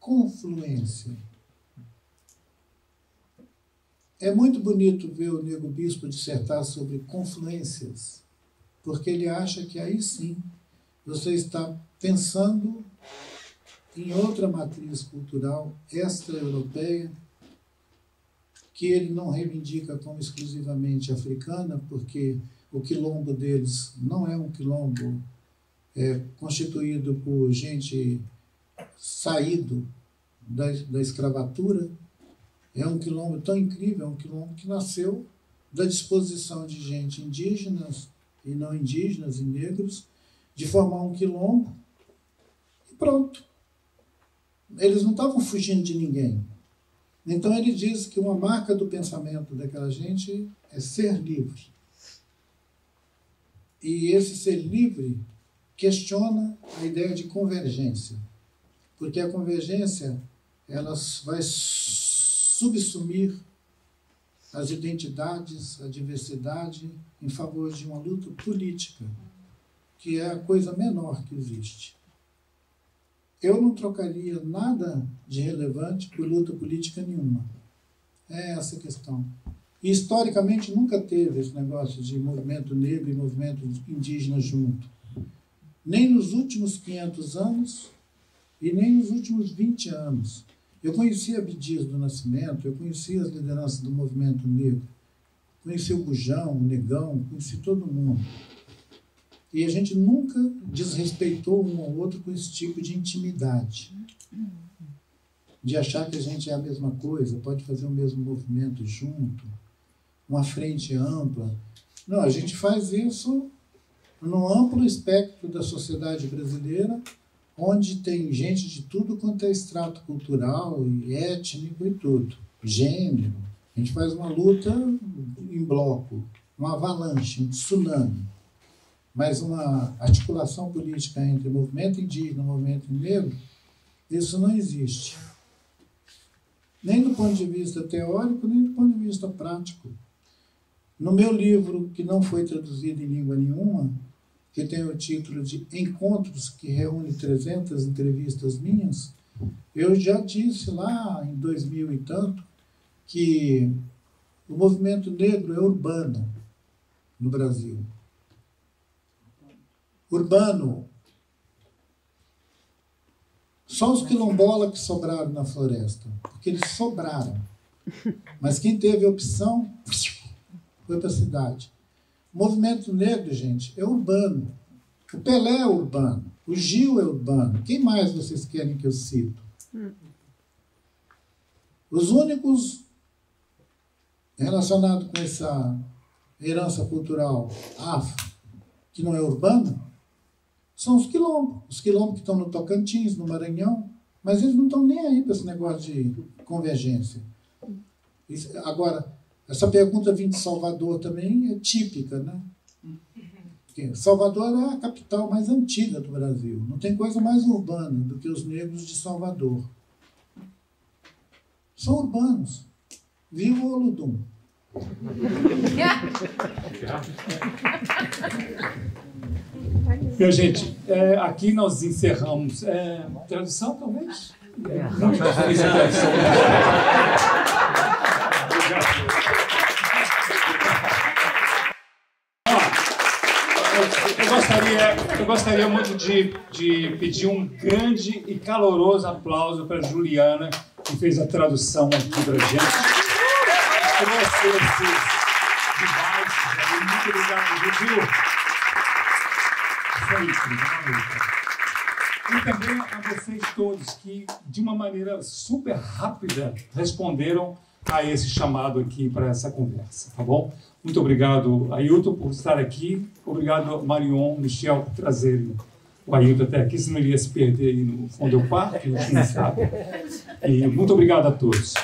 confluência. É muito bonito ver o Nego Bispo dissertar sobre confluências, porque ele acha que aí sim você está pensando em outra matriz cultural extra-europeia, que ele não reivindica como exclusivamente africana, porque o quilombo deles não é um quilombo constituído por gente saído da escravatura. É um quilombo tão incrível, é um quilombo que nasceu da disposição de gente indígenas e não indígenas e negros de formar um quilombo e pronto. Eles não estavam fugindo de ninguém. Então ele diz que uma marca do pensamento daquela gente é ser livre. E esse ser livre questiona a ideia de convergência. Porque a convergência ela vai subsumir as identidades, a diversidade em favor de uma luta política, que é a coisa menor que existe. Eu não trocaria nada de relevante por luta política nenhuma. É essa a questão. E, historicamente, nunca teve esse negócio de movimento negro e movimento indígena junto. Nem nos últimos 500 anos e nem nos últimos 20 anos. Eu conheci Abdias do Nascimento, eu conheci as lideranças do movimento negro, conheci o Bujão, o Negão, conheci todo mundo. E a gente nunca desrespeitou um ao outro com esse tipo de intimidade. de achar que a gente é a mesma coisa, pode fazer o mesmo movimento junto, uma frente ampla. Não, a gente faz isso no amplo espectro da sociedade brasileira, onde tem gente de tudo quanto é extrato cultural e étnico e tudo, gênero. A gente faz uma luta em bloco, uma avalanche, um tsunami. Mas uma articulação política entre movimento indígena e movimento negro, isso não existe. Nem do ponto de vista teórico, nem do ponto de vista prático. No meu livro, que não foi traduzido em língua nenhuma, que tem o título de Encontros, que reúne 300 entrevistas minhas, eu já disse lá em 2000 e tanto que o movimento negro é urbano no Brasil. Urbano. Só os quilombolas que sobraram na floresta, porque eles sobraram. Mas quem teve a opção foi para a cidade. O movimento negro, gente, é urbano. O Pelé é urbano. O Gil é urbano. Quem mais vocês querem que eu cito? Os únicos relacionados com essa herança cultural afro, que não é urbana, são os quilombos. Os quilombos que estão no Tocantins, no Maranhão, mas eles não estão nem aí para esse negócio de convergência. Agora, essa pergunta vem de Salvador também é típica, né? Porque Salvador é a capital mais antiga do Brasil. Não tem coisa mais urbana do que os negros de Salvador. São urbanos. Viva o Olodum. Minha gente, aqui nós encerramos. Tradução, talvez? Não fiz a tradução. Eu gostaria muito de pedir um grande e caloroso aplauso para a Juliana, que fez a tradução aqui para a gente. Trouxe esses devices aí. Muito obrigado, Gil. E também a vocês todos que, de uma maneira super rápida, responderam a esse chamado aqui para essa conversa, tá bom? Muito obrigado, Ailton, por estar aqui. Obrigado, Marion, Michel, por trazerem o Ailton até aqui, senão ele ia se perder aí no fundo do quarto, que a gente não sabe. E muito obrigado a todos. Eu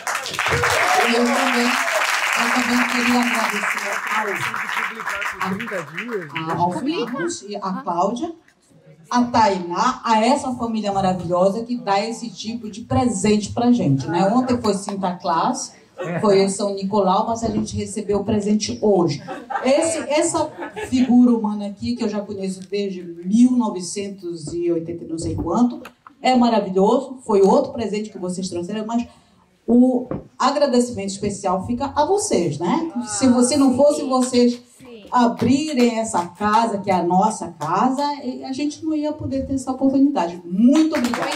também queria agradecer ao Marcos e a Cláudia, a Tainá, a essa família maravilhosa que dá esse tipo de presente pra gente, né? Ontem foi Sinterklaas, foi São Nicolau, mas a gente recebeu o presente hoje. Essa figura humana aqui, que eu já conheço desde 1980 não sei quanto, é maravilhoso, foi outro presente que vocês trouxeram, mas o agradecimento especial fica a vocês, né? Se não fosse vocês abrirem essa casa, que é a nossa casa, a gente não ia poder ter essa oportunidade. Muito obrigada.